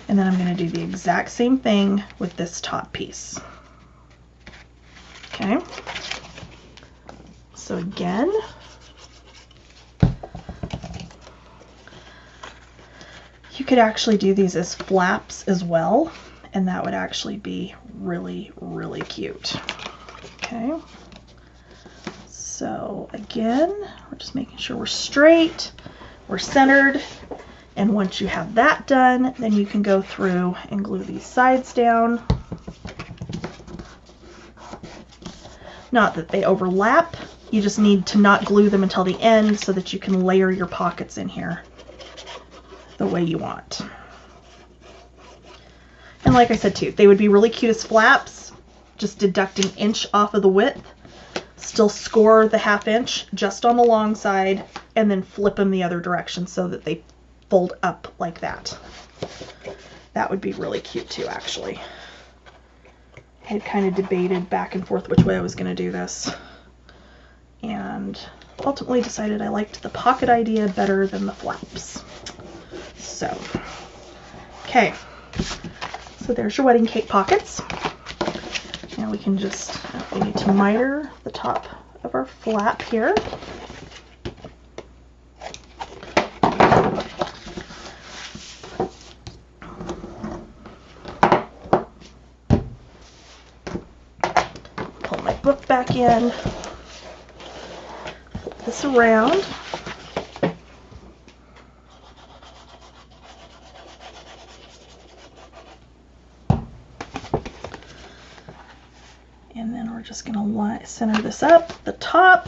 And then I'm going to do the exact same thing with this top piece. Okay. So again, you could actually do these as flaps as well, and that would actually be really, really cute. Okay. So again, we're just making sure we're straight, we're centered, And once you have that done, then you can go through and glue these sides down. Not that they overlap, you just need to not glue them until the end so that you can layer your pockets in here the way you want. And like I said too, they would be really cute as flaps, just deduct an inch off of the width, still score the ½ inch just on the long side, and then flip them the other direction so that they fold up like that. That would be really cute too, actually. I had kind of debated back and forth which way I was going to do this, and ultimately decided I liked the pocket idea better than the flaps. So, okay, so there's your wedding cake pockets. Now we can just, we need to miter the top of our flap here. Pull my book back in, flip this around. And then we're just going to center this up the top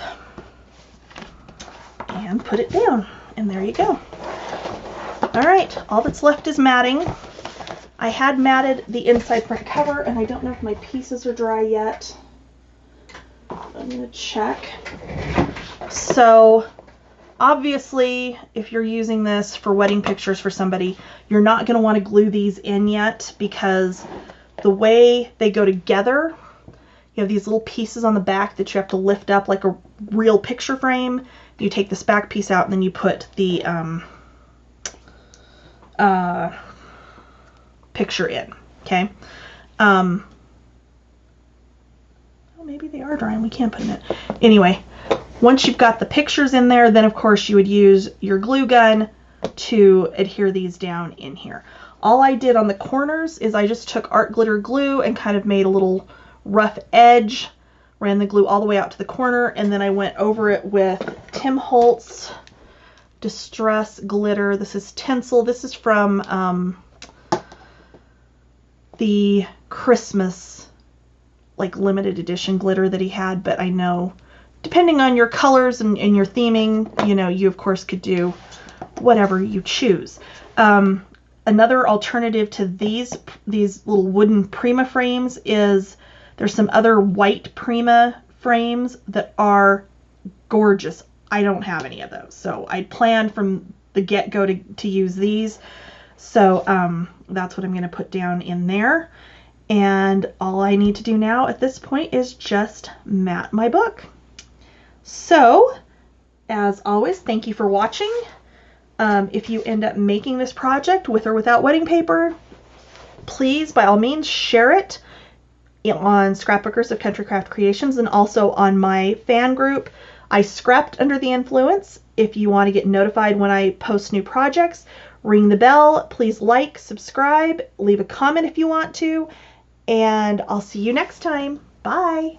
and put it down. And there you go. All right, all that's left is matting. I had matted the inside front cover, and I don't know if my pieces are dry yet. I'm going to check. So obviously, if you're using this for wedding pictures for somebody, you're not going to want to glue these in yet, because the way they go together, you have these little pieces on the back that you have to lift up like a real picture frame. You take this back piece out, and then you put the picture in, okay? Well, maybe they are dry and we can't put them in. Anyway, once you've got the pictures in there, then of course you would use your glue gun to adhere these down in here. All I did on the corners is I just took art glitter glue and kind of made a little rough edge, ran the glue all the way out to the corner, and then I went over it with Tim Holtz Distress Glitter. This is Tinsel. This is from the Christmas like limited edition glitter that he had, but I know depending on your colors and your theming, you know, you of course could do whatever you choose. Another alternative to these little wooden Prima frames is there's some other white Prima frames that are gorgeous. I don't have any of those, so I planned from the get-go to use these. So that's what I'm going to put down in there. And all I need to do now at this point is just mat my book. So, as always, thank you for watching. If you end up making this project with or without wedding paper, please, by all means, share it on Scrapbookers of Country Craft Creations and also on my fan group. I Scrapped Under the Influence. If you want to get notified when I post new projects, ring the bell. Please like, subscribe, leave a comment if you want to, and I'll see you next time. Bye.